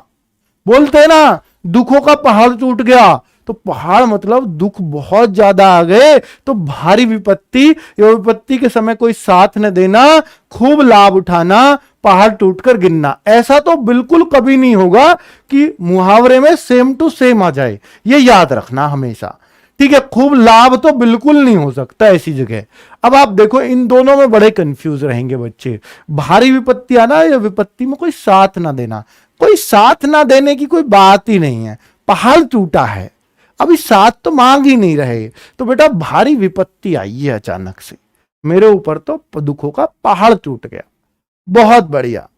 बोलते हैं ना, दुखों का पहाड़ टूट गया। तो पहाड़ मतलब दुख बहुत ज्यादा आ गए, तो भारी विपत्ति, या विपत्ति के समय कोई साथ न देना, खूब लाभ उठाना, पहाड़ टूटकर गिरना। ऐसा तो बिल्कुल कभी नहीं होगा कि मुहावरे में सेम टू सेम आ जाए, ये याद रखना हमेशा। ठीक है, खूब लाभ तो बिल्कुल नहीं हो सकता ऐसी जगह। अब आप देखो, इन दोनों में बड़े कंफ्यूज रहेंगे बच्चे। भारी विपत्ति आना या विपत्ति में कोई साथ ना देना। कोई साथ ना देने की कोई बात ही नहीं है, पहाड़ टूटा है, अभी साथ तो मांग ही नहीं रहे। तो बेटा भारी विपत्ति आई है अचानक से मेरे ऊपर, तो दुखों का पहाड़ टूट गया। बहुत बढ़िया।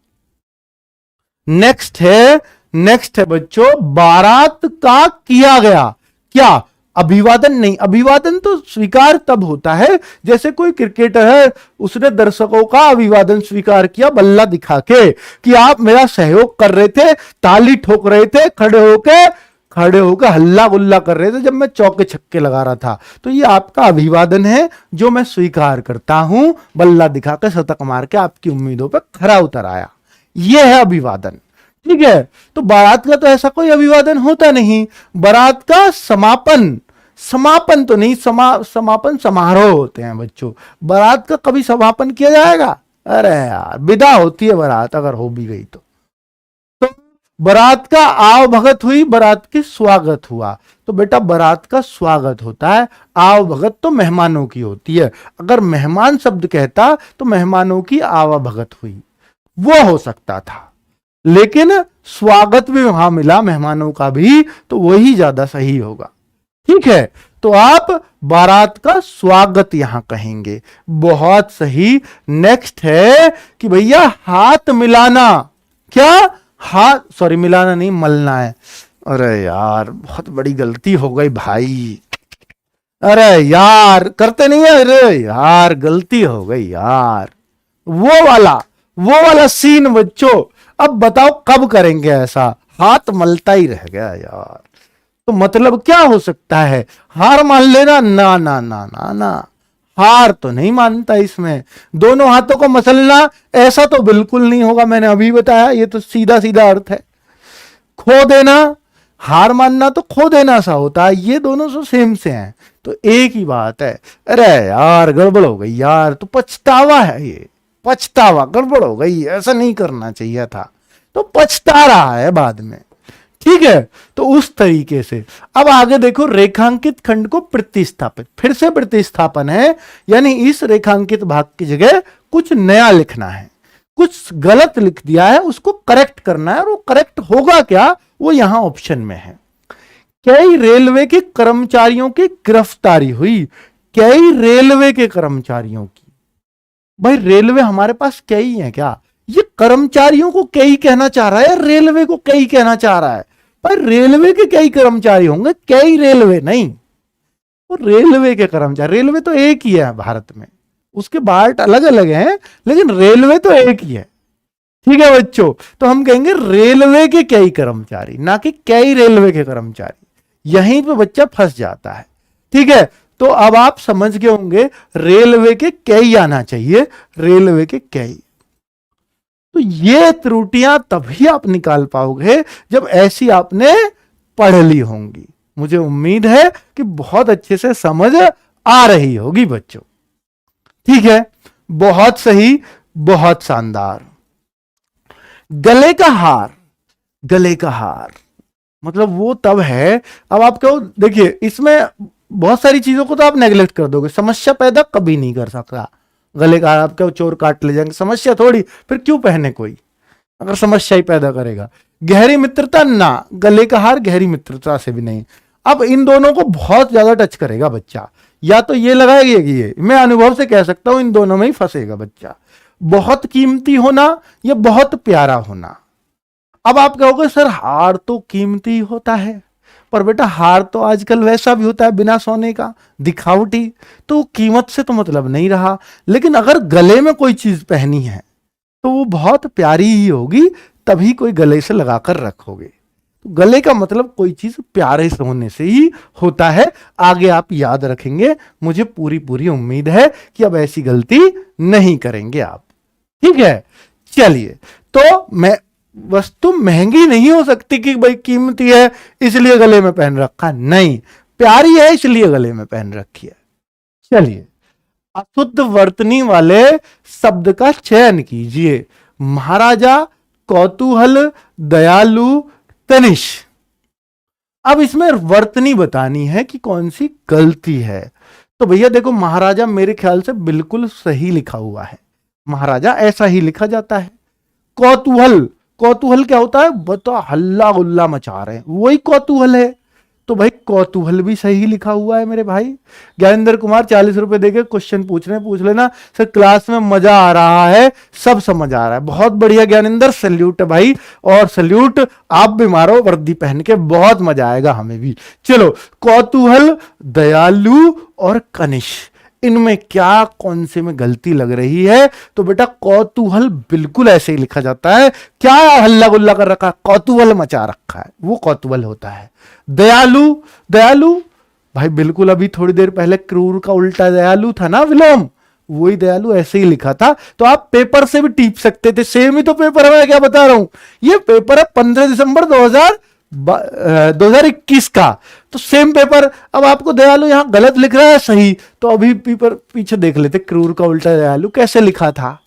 नेक्स्ट है बच्चों, बारात का किया गया क्या, अभिवादन नहीं। अभिवादन तो स्वीकार तब होता है जैसे कोई क्रिकेटर है, उसने दर्शकों का अभिवादन स्वीकार किया बल्ला दिखा के कि आप मेरा सहयोग कर रहे थे, ताली ठोक रहे थे, खड़े होके हल्ला गुल्ला कर रहे थे जब मैं चौके छक्के लगा रहा था, तो ये आपका अभिवादन है जो मैं स्वीकार करता हूं। बल्ला दिखा के शतक मार के आपकी उम्मीदों पर खरा उतर आया, ये है अभिवादन। ठीक है, तो बारात का तो ऐसा कोई अभिवादन होता नहीं। बारात का समापन तो नहीं, समापन समारोह होते हैं बच्चों। बारात का कभी समापन किया जाएगा? अरे यार, विदा होती है बारात, अगर हो भी गई तो बारात का आव भगत हुई, बारात की स्वागत हुआ। तो बेटा बारात का स्वागत होता है, आव भगत तो मेहमानों की होती है। अगर मेहमान शब्द कहता तो मेहमानों की आवा भगत हुई, वो हो सकता था। लेकिन स्वागत भी वहां मिला मेहमानों का भी, तो वही ज्यादा सही होगा। ठीक है, तो आप बारात का स्वागत यहां कहेंगे, बहुत सही। नेक्स्ट है कि भैया हाथ मिलाना, क्या हाथ, सॉरी मिलाना नहीं, मलना है। अरे यार बहुत बड़ी गलती हो गई भाई, अरे यार करते नहीं है, अरे यार गलती हो गई यार। वो वाला सीन बच्चों, अब बताओ कब करेंगे ऐसा, हाथ मलता ही रह गया यार। तो मतलब क्या हो सकता है, हार मान लेना? ना ना ना ना ना, हार तो नहीं मानता इसमें। दोनों हाथों को मसलना ऐसा तो बिल्कुल नहीं होगा, मैंने अभी बताया, ये तो सीधा सीधा अर्थ है। खो देना, हार मानना तो खो देना सा होता है, ये दोनों तो सेम से हैं, तो एक ही बात है। अरे यार गड़बड़ हो गई यार, तो पछतावा है, ये पछतावा, गड़बड़ हो गई, ऐसा नहीं करना चाहिए था, तो पछता रहा है बाद में। ठीक है, तो उस तरीके से। अब आगे देखो, रेखांकित खंड को प्रतिस्थापित, फिर से प्रतिस्थापन है, यानी इस रेखांकित भाग की जगह कुछ नया लिखना है, कुछ गलत लिख दिया है उसको करेक्ट करना है। और वो करेक्ट होगा क्या, वो यहां ऑप्शन में है। कई रेलवे के कर्मचारियों की गिरफ्तारी हुई, कई रेलवे के कर्मचारियों की। भाई रेलवे हमारे पास कई है क्या, ये कर्मचारियों को कई कहना चाह रहा है, रेलवे को कई कहना चाह रहा है। पर रेलवे के कई कर्मचारी होंगे, कई रेलवे नहीं, वो रेलवे के कर्मचारी। रेलवे तो एक ही है भारत में, उसके पार्ट अलग अलग हैं, लेकिन रेलवे तो एक ही है। ठीक है बच्चों, तो हम कहेंगे रेलवे के कई कर्मचारी, ना कि कई रेलवे के कर्मचारी। यहीं पे बच्चा फंस जाता है। ठीक है, तो अब आप समझ गए होंगे, रेलवे के कई आना चाहिए, रेलवे के कई। तो ये त्रुटियां तभी आप निकाल पाओगे जब ऐसी आपने पढ़ ली होंगी। मुझे उम्मीद है कि बहुत अच्छे से समझ आ रही होगी बच्चों। ठीक है, बहुत सही, बहुत शानदार। गले का हार, गले का हार मतलब वो तब है, अब आप कहो देखिए इसमें बहुत सारी चीजों को तो आप नेग्लेक्ट कर दोगे, समस्या पैदा कभी नहीं कर सकता। गले का हार आप कहो चोर काट ले जाएंगे, समस्या थोड़ी, फिर क्यों पहने कोई अगर समस्या ही पैदा करेगा। गहरी मित्रता ना, गले का हार गहरी मित्रता से भी नहीं। अब इन दोनों को बहुत ज्यादा टच करेगा बच्चा, या तो ये लगाएगा कि ये, मैं अनुभव से कह सकता हूं इन दोनों में ही फंसेगा बच्चा। बहुत कीमती होना या बहुत प्यारा होना। अब आप कहोगे सर हार तो कीमती होता है, पर बेटा हार तो आजकल वैसा भी होता है बिना सोने का, दिखावटी, तो कीमत से तो मतलब नहीं रहा। लेकिन अगर गले में कोई चीज पहनी है तो वो बहुत प्यारी ही होगी, तभी कोई गले से लगाकर रखोगे। तो गले का मतलब कोई चीज प्यारे से होने से ही होता है। आगे आप याद रखेंगे, मुझे पूरी पूरी उम्मीद है कि अब ऐसी गलती नहीं करेंगे आप। ठीक है, चलिए, तो मैं वस्तु महंगी नहीं हो सकती कि भाई कीमती है इसलिए गले में पहन रखा, नहीं, प्यारी है इसलिए गले में पहन रखी है। चलिए, अशुद्ध वर्तनी वाले शब्द का चयन कीजिए। महाराजा, कौतूहल, दयालु, तनिष्क। अब इसमें वर्तनी बतानी है कि कौन सी गलती है। तो भैया देखो, महाराजा मेरे ख्याल से बिल्कुल सही लिखा हुआ है, महाराजा ऐसा ही लिखा जाता है। कौतूहल, कौतूहल क्या होता है, बता हल्ला गुल्ला मचा रहे हैं, वही कौतूहल है। तो भाई कौतूहल भी सही लिखा हुआ है मेरे भाई। ज्ञानेंद्र कुमार 40 रुपए देके क्वेश्चन पूछ लेना सर, क्लास में मजा आ रहा है, सब समझ आ रहा है, बहुत बढ़िया ज्ञानेंद्र, सल्यूट है भाई, और सल्यूट आप भी मारो वर्दी पहन के, बहुत मजा आएगा हमें भी। चलो, कौतूहल, दयालु और कनिष्क, इनमें क्या कौन से में गलती लग रही है। तो बेटा कौतूहल बिल्कुल ऐसे ही लिखा जाता है, क्या हल्ला गुल्ला कर रखा, कौतूहल मचा रखा है, वो कौतूहल होता है। दयालु, दयालु भाई बिल्कुल अभी थोड़ी देर पहले क्रूर का उल्टा दयालु था ना, विलोम, वही दयालु ऐसे ही लिखा था। तो आप पेपर से भी टीप सकते थे, सेम ही तो पेपर है, मैं क्या बता रहा हूं, ये पेपर है 15 दिसंबर 2021 का, तो सेम पेपर। अब आपको दयालु यहां गलत लिख रहा है, सही, तो अभी पेपर पीछे देख लेते, क्रूर का उल्टा दयालु कैसे लिखा था,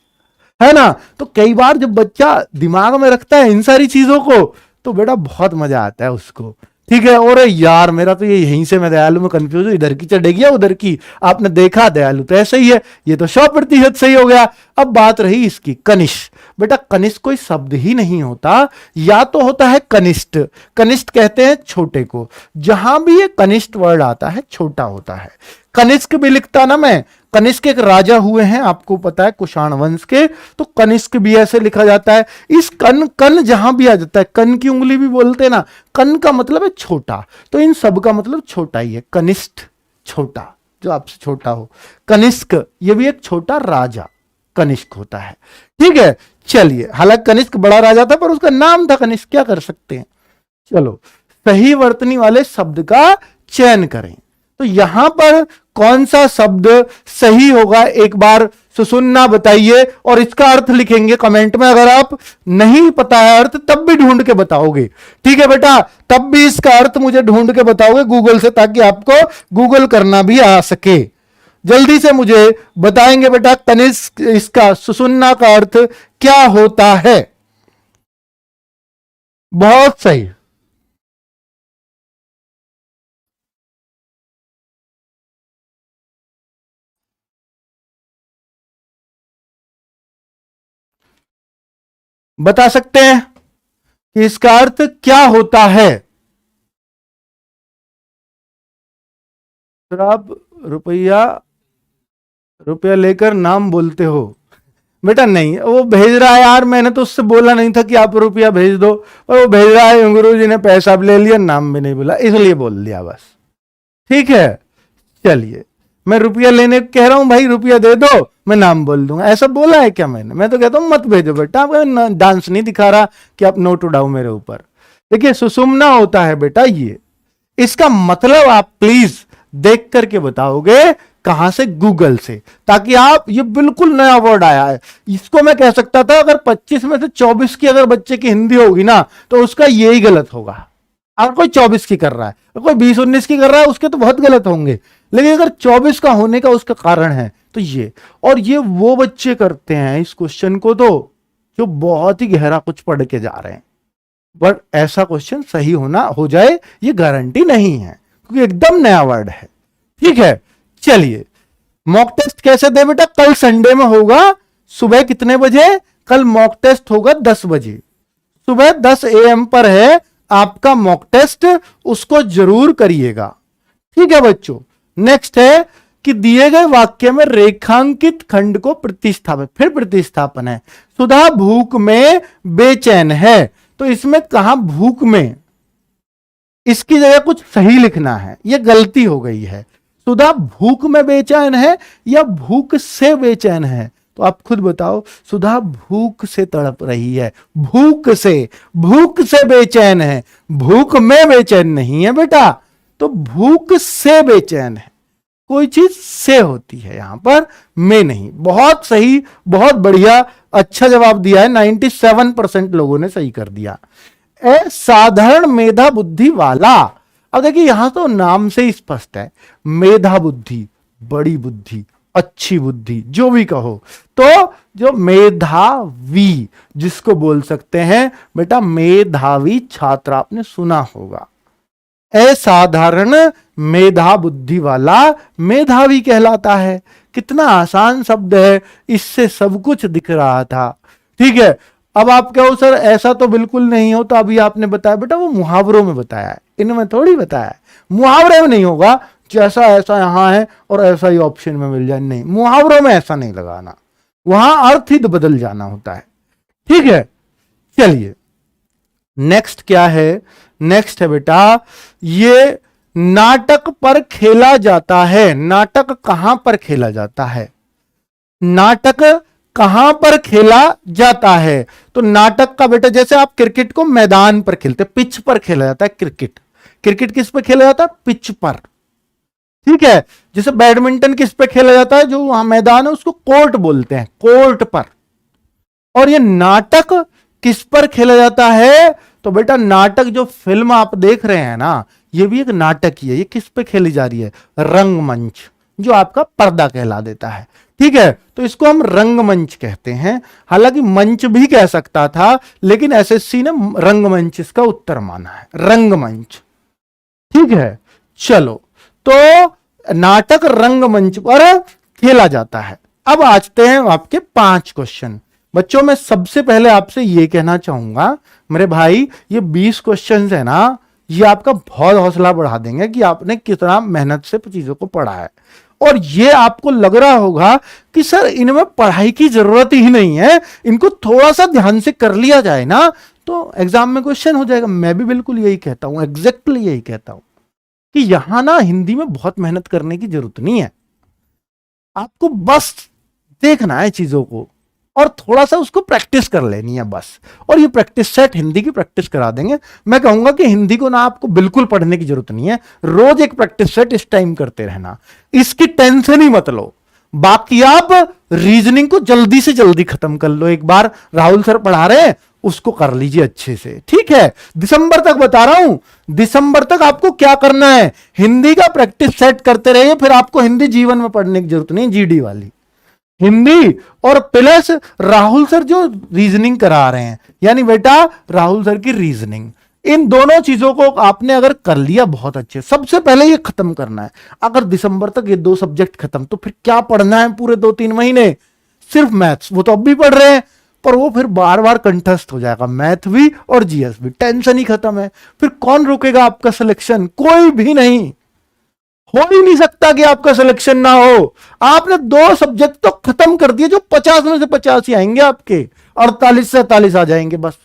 है ना। तो कई बार जब बच्चा दिमाग में रखता है इन सारी चीजों को, तो बेटा बहुत मजा आता है उसको। ठीक है, और यार मेरा तो ये यहीं से मैं दयालु में कंफ्यूज हूं, इधर की चढ़ेगी या उधर की, आपने देखा दयालु तो ऐसे ही है, ये तो 100% सही हो गया। अब बात रही इसकी कनिष्क। बेटा कनिष्क कोई शब्द ही नहीं होता, या तो होता है कनिष्ठ, कनिष्ठ कहते हैं छोटे को, जहां भी ये कनिष्ठ वर्ड आता है छोटा होता है। कनिष्क भी लिखता ना मैं, कनिष्क एक राजा हुए हैं आपको पता है कुषाण वंश के, तो कनिष्क भी ऐसे लिखा जाता है। इस कन, कन जहां भी आ जाता है, कन की उंगली भी बोलते हैं ना, कन का मतलब है छोटा, तो इन सब का मतलब छोटा ही है। कनिष्ठ छोटा, जो आपसे छोटा हो। कनिष्क ये भी एक छोटा राजा कनिष्क होता है। ठीक है, चलिए, हालांकि कनिष्क बड़ा राजा था पर उसका नाम था कनिष्क, क्या कर सकते हैं। चलो, सही वर्तनी वाले शब्द का चयन करें। तो यहां पर कौन सा शब्द सही होगा, एक बार सुसुन्ना बताइए, और इसका अर्थ लिखेंगे कमेंट में। अगर आप नहीं पता है अर्थ तब भी ढूंढ के बताओगे, ठीक है बेटा, तब भी इसका अर्थ मुझे ढूंढ के बताओगे गूगल से, ताकि आपको गूगल करना भी आ सके। जल्दी से मुझे बताएंगे बेटा कनिष्क, इसका सुसुन्ना का अर्थ क्या होता है। बहुत सही, बता सकते हैं कि इसका अर्थ क्या होता है। सर आप रुपया रुपया लेकर नाम बोलते हो, बेटा नहीं, वो भेज रहा है यार, मैंने तो उससे बोला नहीं था कि आप रुपया भेज दो, और वो भेज रहा है, गुरु जी ने पैसा भी ले लिया, नाम भी नहीं बोला, इसलिए बोल दिया बस। ठीक है, चलिए, मैं रुपया लेने कह रहा हूं, भाई रुपया दे दो, मैं नाम बोल दूंगा, ऐसा बोला है क्या मैंने। मैं तो कहता हूं मत भेजो बेटा, आप डांस नहीं दिखा रहा कि आप नोट उड़ाओ मेरे ऊपर। देखिए सुषुम्ना होता है बेटा ये, इसका मतलब आप प्लीज देख करके बताओगे कहां से? गूगल से। ताकि आप, ये बिल्कुल नया वर्ड आया है, इसको मैं कह सकता था अगर 25 में से 24 की अगर बच्चे की हिंदी होगी ना तो उसका यही गलत होगा। अगर कोई 24 की कर रहा है, कोई 20-19 की कर रहा है, उसके तो बहुत गलत होंगे, लेकिन अगर 24 का होने का उसका कारण है तो ये। और ये वो बच्चे करते हैं इस क्वेश्चन को तो जो बहुत ही गहरा कुछ पढ़ के जा रहे हैं, बट ऐसा क्वेश्चन सही होना हो जाए ये गारंटी नहीं है, क्योंकि एकदम नया वर्ड है। ठीक है, चलिए मॉक टेस्ट कैसे दे बेटा? कल संडे में होगा, सुबह कितने बजे? कल मॉक टेस्ट होगा 10 बजे, सुबह 10 AM पर है आपका मॉक टेस्ट, उसको जरूर करिएगा। ठीक है बच्चों, नेक्स्ट है कि दिए गए वाक्य में रेखांकित खंड को प्रतिस्थापन, फिर प्रतिस्थापन है। सुधा भूख में बेचैन है, तो इसमें कहा भूख में, इसकी जगह कुछ सही लिखना है, यह गलती हो गई है। सुधा भूख में बेचैन है या भूख से बेचैन है? तो आप खुद बताओ। सुधा भूख से तड़प रही है, भूख से बेचैन है, भूख में बेचैन नहीं है बेटा, तो भूख से बेचैन है। कोई चीज से होती है यहां पर, में नहीं। बहुत सही, बहुत बढ़िया, अच्छा जवाब दिया है। 97% लोगों ने सही कर दिया। साधारण मेधा बुद्धि वाला, अब देखिए यहां तो नाम से ही स्पष्ट है, मेधा बुद्धि, बड़ी बुद्धि, अच्छी बुद्धि, जो भी कहो, तो जो मेधावी जिसको बोल सकते हैं बेटा मेधावी छात्र, आपने सुना होगा। असाधारण मेधा बुद्धि वाला मेधावी कहलाता है। कितना आसान शब्द है, इससे सब कुछ दिख रहा था। ठीक है, अब आप कहो सर ऐसा तो बिल्कुल नहीं हो, तो अभी आपने बताया बेटा वो मुहावरों में बताया है, इनमें थोड़ी बताया है। मुहावरे में नहीं होगा जैसा ऐसा यहां है और ऐसा ही ऑप्शन में मिल जाए, नहीं, मुहावरों में ऐसा नहीं लगाना, वहां अर्थ ही बदल जाना होता है। ठीक है, चलिए नेक्स्ट क्या है? नेक्स्ट है बेटा, ये नाटक पर खेला जाता है। नाटक कहां पर खेला जाता है? नाटक कहां पर खेला जाता है? तो नाटक का बेटा, जैसे आप क्रिकेट को मैदान पर खेलते, पिच पर खेला जाता है क्रिकेट। क्रिकेट किस पे खेला जाता है? पिच पर। ठीक है, जैसे बैडमिंटन किस पे खेला जाता है? जो वहां मैदान है उसको कोर्ट बोलते हैं, कोर्ट पर। और ये नाटक किस पर खेला जाता है? तो बेटा नाटक, जो फिल्म आप देख रहे हैं ना, ये भी एक नाटक ही है। ये किस पे खेली जा रही है? रंगमंच, जो आपका पर्दा कहला देता है। ठीक है, तो इसको हम रंगमंच कहते हैं। हालांकि मंच भी कह सकता था, लेकिन एसएससी ने रंगमंच इसका उत्तर माना है, रंगमंच। ठीक है, चलो, तो नाटक रंगमंच पर खेला जाता है। अब आते हैं आपके 5 क्वेश्चन। बच्चों मैं सबसे पहले आपसे यह कहना चाहूंगा मेरे भाई, ये 20 क्वेश्चन है ना, ये आपका बहुत हौसला बढ़ा देंगे कि आपने कितना मेहनत से चीजों को पढ़ा है। और ये आपको लग रहा होगा कि सर इनमें पढ़ाई की जरूरत ही नहीं है, इनको थोड़ा सा ध्यान से कर लिया जाए ना तो एग्जाम में क्वेश्चन हो जाएगा। मैं भी बिल्कुल यही कहता हूं, एग्जैक्टली यही कहता हूं कि यहां ना हिंदी में बहुत मेहनत करने की जरूरत नहीं है। आपको बस देखना है चीजों को और थोड़ा सा उसको प्रैक्टिस कर लेनी है बस। और ये प्रैक्टिस सेट हिंदी की प्रैक्टिस करा देंगे। मैं कहूंगा कि हिंदी को ना आपको बिल्कुल पढ़ने की जरूरत नहीं है, रोज एक प्रैक्टिस सेट इस टाइम करते रहना, इसकी टेंशन ही मत लो। बाकी आप रीजनिंग को जल्दी से जल्दी खत्म कर लो। एक बार राहुल सर पढ़ा रहे हैं उसको कर लीजिए अच्छे से। ठीक है, दिसंबर तक बता रहा हूं, दिसंबर तक आपको क्या करना है, हिंदी का प्रैक्टिस सेट करते रहिए। फिर आपको हिंदी जीवन में पढ़ने की जरूरत नहीं, जीडी वाली हिंदी और प्लस राहुल सर जो रीजनिंग करा रहे हैं, यानी बेटा राहुल सर की रीजनिंग, इन दोनों चीजों को आपने अगर कर लिया बहुत अच्छे। सबसे पहले ये खत्म करना है। अगर दिसंबर तक ये 2 सब्जेक्ट खत्म, तो फिर क्या पढ़ना है पूरे 2-3 महीने? सिर्फ मैथ्स। वो तो अब भी पढ़ रहे हैं, पर वो फिर बार बार कंठस्थ हो जाएगा, मैथ भी और जीएस भी। टेंशन ही खत्म है। फिर कौन रोकेगा आपका सिलेक्शन? कोई भी नहीं। हो ही नहीं सकता कि आपका सिलेक्शन ना हो। आपने 2 सब्जेक्ट तो खत्म कर दिए, जो 50 में से 50 ही आएंगे आपके, 48 से 48 आ जाएंगे बस।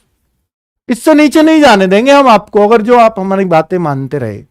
इससे नीचे नहीं जाने देंगे हम आपको, अगर जो आप हमारी बातें मानते रहे।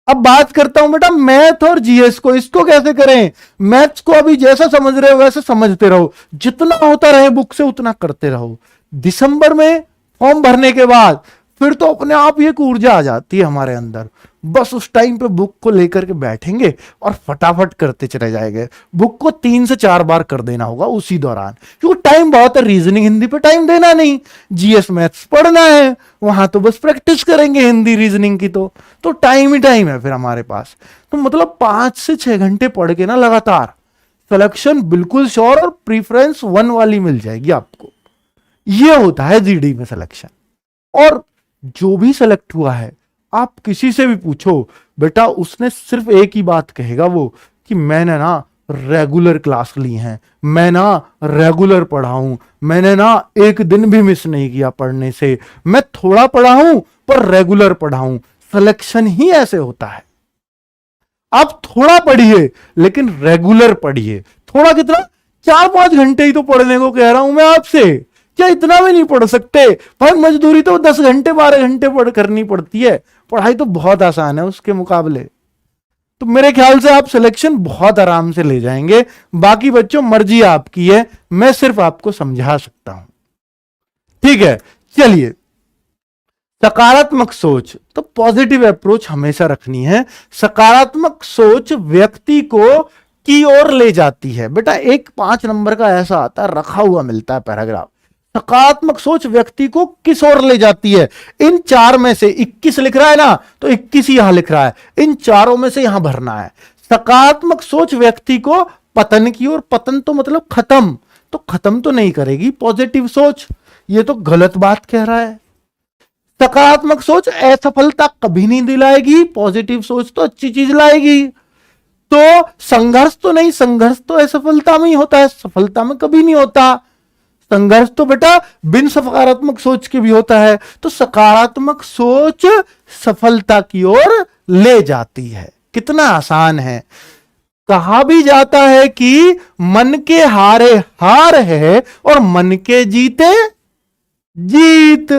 अब बात करता हूं बेटा मैथ और जीएस को, इसको कैसे करें? मैथ्स को अभी जैसा समझ रहे हो वैसे समझते रहो, जितना होता रहे बुक से उतना करते रहो। दिसंबर में फॉर्म भरने के बाद फिर तो अपने आप ही एक ऊर्जा आ जाती है हमारे अंदर। बस उस टाइम पे बुक को लेकर के बैठेंगे और फटाफट करते चले जाएंगे। बुक को 3 से 4 बार कर देना होगा उसी दौरान, क्योंकि टाइम बहुत है, रीजनिंग हिंदी पे टाइम देना नहीं, जीएस मैथ्स पढ़ना है, वहां तो बस प्रैक्टिस करेंगे हिंदी रीजनिंग की। तो टाइम ही टाइम है फिर हमारे पास। तो मतलब 5 से 6 घंटे पढ़ के ना लगातार सिलेक्शन बिल्कुल श्योर और प्रीफरेंस 1 वाली मिल जाएगी आपको। ये होता है जीडी में सिलेक्शन। और जो भी सिलेक्ट हुआ है, आप किसी से भी पूछो बेटा, उसने सिर्फ एक ही बात कहेगा वो, कि मैंने ना रेगुलर क्लास ली है, मैं ना रेगुलर पढ़ा हूं, मैंने ना एक दिन भी मिस नहीं किया पढ़ने से, मैं थोड़ा पढ़ा हूं पर रेगुलर पढ़ा हूं। सिलेक्शन ही ऐसे होता है। आप थोड़ा पढ़िए लेकिन रेगुलर पढ़िए। थोड़ा कितना, 4-5 घंटे ही तो पढ़ने को कह रहा हूं मैं आपसे, क्या इतना भी नहीं पढ़ सकते भाई? मजदूरी तो 10 घंटे 12 घंटे पढ़ करनी पड़ती है, पढ़ाई तो बहुत आसान है उसके मुकाबले। तो मेरे ख्याल से आप सिलेक्शन बहुत आराम से ले जाएंगे। बाकी बच्चों मर्जी आपकी है, मैं सिर्फ आपको समझा सकता हूं। ठीक है, चलिए। सकारात्मक सोच, तो पॉजिटिव अप्रोच हमेशा रखनी है। सकारात्मक सोच व्यक्ति को की ओर ले जाती है। बेटा एक 5 नंबर का ऐसा आता है, रखा हुआ मिलता है पैराग्राफ, सकारात्मक सोच व्यक्ति को किस ओर ले जाती है। इन 4 में से 21 लिख रहा है ना, तो 21 ही यहां लिख रहा है, इन चारों में से यहां भरना है। सकारात्मक सोच व्यक्ति को पतन की ओर, पतन तो मतलब खत्म, तो खत्म तो नहीं करेगी पॉजिटिव सोच, ये तो गलत बात कह रहा है। सकारात्मक सोच असफलता कभी नहीं दिलाएगी, पॉजिटिव सोच तो अच्छी चीज लाएगी। तो संघर्ष तो नहीं, संघर्ष तो असफलता में ही होता है, सफलता में कभी नहीं होता। संघर्ष तो बेटा बिन सकारात्मक सोच के भी होता है। तो सकारात्मक सोच सफलता की ओर ले जाती है। कितना आसान है। कहा भी जाता है कि मन के हारे हार है और मन के जीते जीत।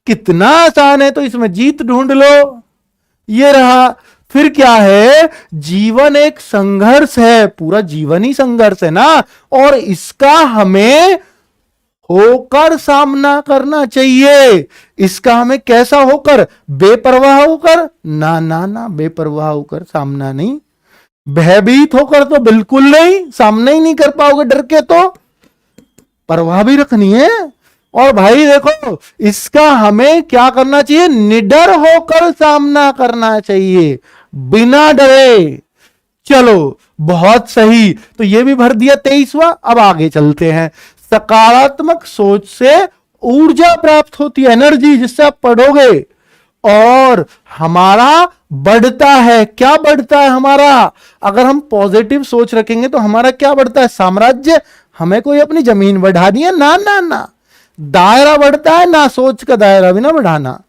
कितना आसान है। तो इसमें जीत ढूंढ लो, ये रहा। फिर क्या है, जीवन एक संघर्ष है, पूरा जीवन ही संघर्ष है ना, और इसका हमें होकर सामना करना चाहिए। इसका हमें कैसा होकर, बेपरवाह होकर ना ना ना, बेपरवाह होकर सामना नहीं, भयभीत होकर तो बिल्कुल नहीं, सामना ही नहीं कर पाओगे डर के, तो परवाह भी रखनी है। और भाई देखो, इसका हमें क्या करना चाहिए, निडर होकर सामना करना चाहिए, बिना डरे। चलो बहुत सही, तो ये भी भर दिया 23वां। अब आगे चलते हैं। सकारात्मक सोच से ऊर्जा प्राप्त होती है, एनर्जी, जिससे आप पढ़ोगे और हमारा बढ़ता है। क्या बढ़ता है हमारा, अगर हम पॉजिटिव सोच रखेंगे तो हमारा क्या बढ़ता है, साम्राज्य। हमें कोई अपनी जमीन बढ़ानी है ना ना ना, दायरा बढ़ता है ना, सोच का दायरा भी ना बढ़ाना।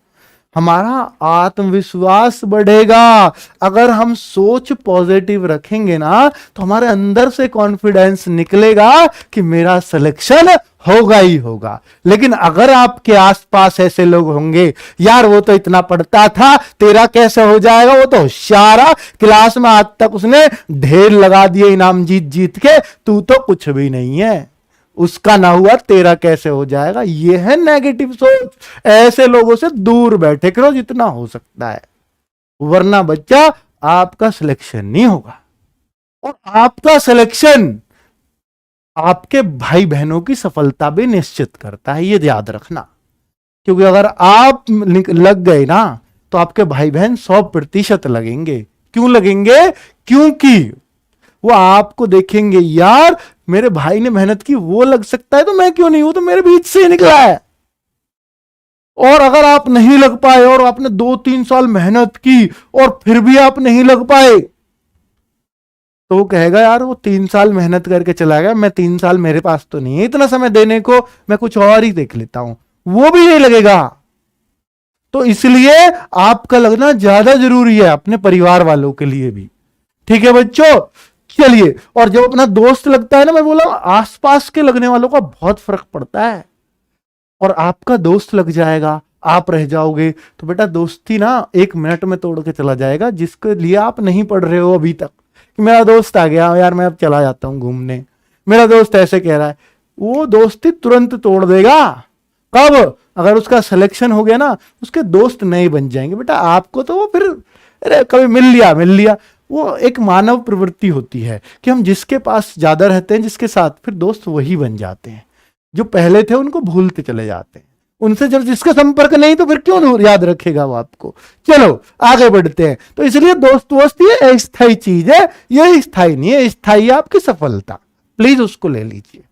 हमारा आत्मविश्वास बढ़ेगा। अगर हम सोच पॉजिटिव रखेंगे ना, तो हमारे अंदर से कॉन्फिडेंस निकलेगा कि मेरा सिलेक्शन होगा ही होगा। लेकिन अगर आपके आसपास ऐसे लोग होंगे, यार वो तो इतना पढ़ता था, तेरा कैसे हो जाएगा, वो तो होशियार, क्लास में आज तक उसने ढेर लगा दिए इनाम जीत जीत के, तू तो कुछ भी नहीं है, उसका ना हुआ तेरा कैसे हो जाएगा। यह है नेगेटिव सोच। ऐसे लोगों से दूर बैठे करो जितना हो सकता है, वरना बच्चा आपका सिलेक्शन नहीं होगा। और आपका सिलेक्शन आपके भाई बहनों की सफलता भी निश्चित करता है, ये याद रखना। क्योंकि अगर आप लग गए ना, तो आपके भाई बहन 100% लगेंगे। क्यों लगेंगे, क्योंकि वो आपको देखेंगे, यार मेरे भाई ने मेहनत की, वो लग सकता है तो मैं क्यों नहीं, वो तो मेरे बीच से ही निकला है। और अगर आप नहीं लग पाए और आपने 2-3 साल मेहनत की और फिर भी आप नहीं लग पाए, तो वो कहेगा यार वो 3 साल मेहनत करके चला गया, मैं 3 साल मेरे पास तो नहीं है इतना समय देने को, मैं कुछ और ही देख लेता हूं, वो भी नहीं लगेगा। तो इसलिए आपका लगना ज्यादा जरूरी है, अपने परिवार वालों के लिए भी। ठीक है बच्चों, चलिए। और जब अपना दोस्त लगता है ना, मैं बोला आसपास के लगने वालों का बहुत फर्क पड़ता है। और आपका दोस्त लग जाएगा, आप रह जाओगे, तो बेटा दोस्ती ना 1 मिनट में तोड़ के चला जाएगा, जिसके लिए आप नहीं पढ़ रहे हो अभी तक। कि मेरा दोस्त आ गया यार, मैं अब चला जाता हूं घूमने, मेरा दोस्त ऐसे कह रहा है, वो दोस्ती तुरंत तोड़ देगा। कब, अगर उसका सिलेक्शन हो गया ना, उसके दोस्त नए बन जाएंगे बेटा। आपको तो वो फिर अरे कभी मिल लिया। वो एक मानव प्रवृत्ति होती है कि हम जिसके पास ज्यादा रहते हैं, जिसके साथ, फिर दोस्त वही बन जाते हैं। जो पहले थे उनको भूलते चले जाते हैं। उनसे जब जिसका संपर्क नहीं तो फिर क्यों याद रखेगा वो आपको। चलो आगे बढ़ते हैं। तो इसलिए दोस्त ये अस्थायी चीज है, ये स्थायी नहीं है। स्थायी आपकी सफलता, प्लीज उसको ले लीजिए,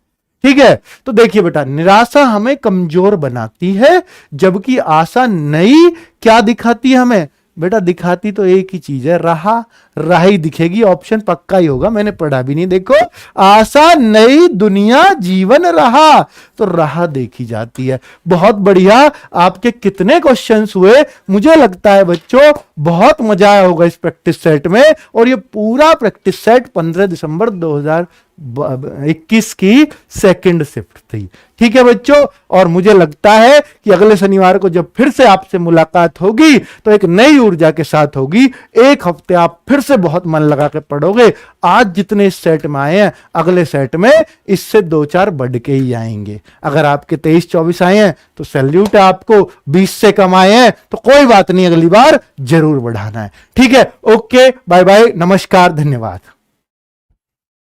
ठीक है। तो देखिए बेटा, निराशा हमें कमजोर बनाती है, जबकि आशा नई क्या दिखाती है हमें बेटा? दिखाती तो एक ही चीज है, राह ही दिखेगी। ऑप्शन पक्का ही होगा, मैंने पढ़ा भी नहीं। देखो, आशा नई दुनिया जीवन राह, तो राह देखी जाती है। बहुत बढ़िया। आपके कितने क्वेश्चंस हुए? मुझे लगता है बच्चों बहुत मजा आया होगा इस प्रैक्टिस सेट में। और ये पूरा प्रैक्टिस सेट 15 दिसंबर 2021 की सेकंड शिफ्ट थी, ठीक है बच्चों। और मुझे लगता है कि अगले शनिवार को जब फिर से आपसे मुलाकात होगी तो एक नई ऊर्जा के साथ होगी। एक हफ्ते आप फिर से बहुत मन लगा के पढ़ोगे। आज जितने इस सेट में आए हैं, अगले सेट में इससे 2-4 बढ़ के ही आएंगे। अगर आपके 23-24 आए हैं तो सैल्यूट है आपको। 20 से कम आए हैं तो कोई बात नहीं, अगली बार जरूर बढ़ाना है, ठीक है। ओके, बाय बाय, नमस्कार, धन्यवाद।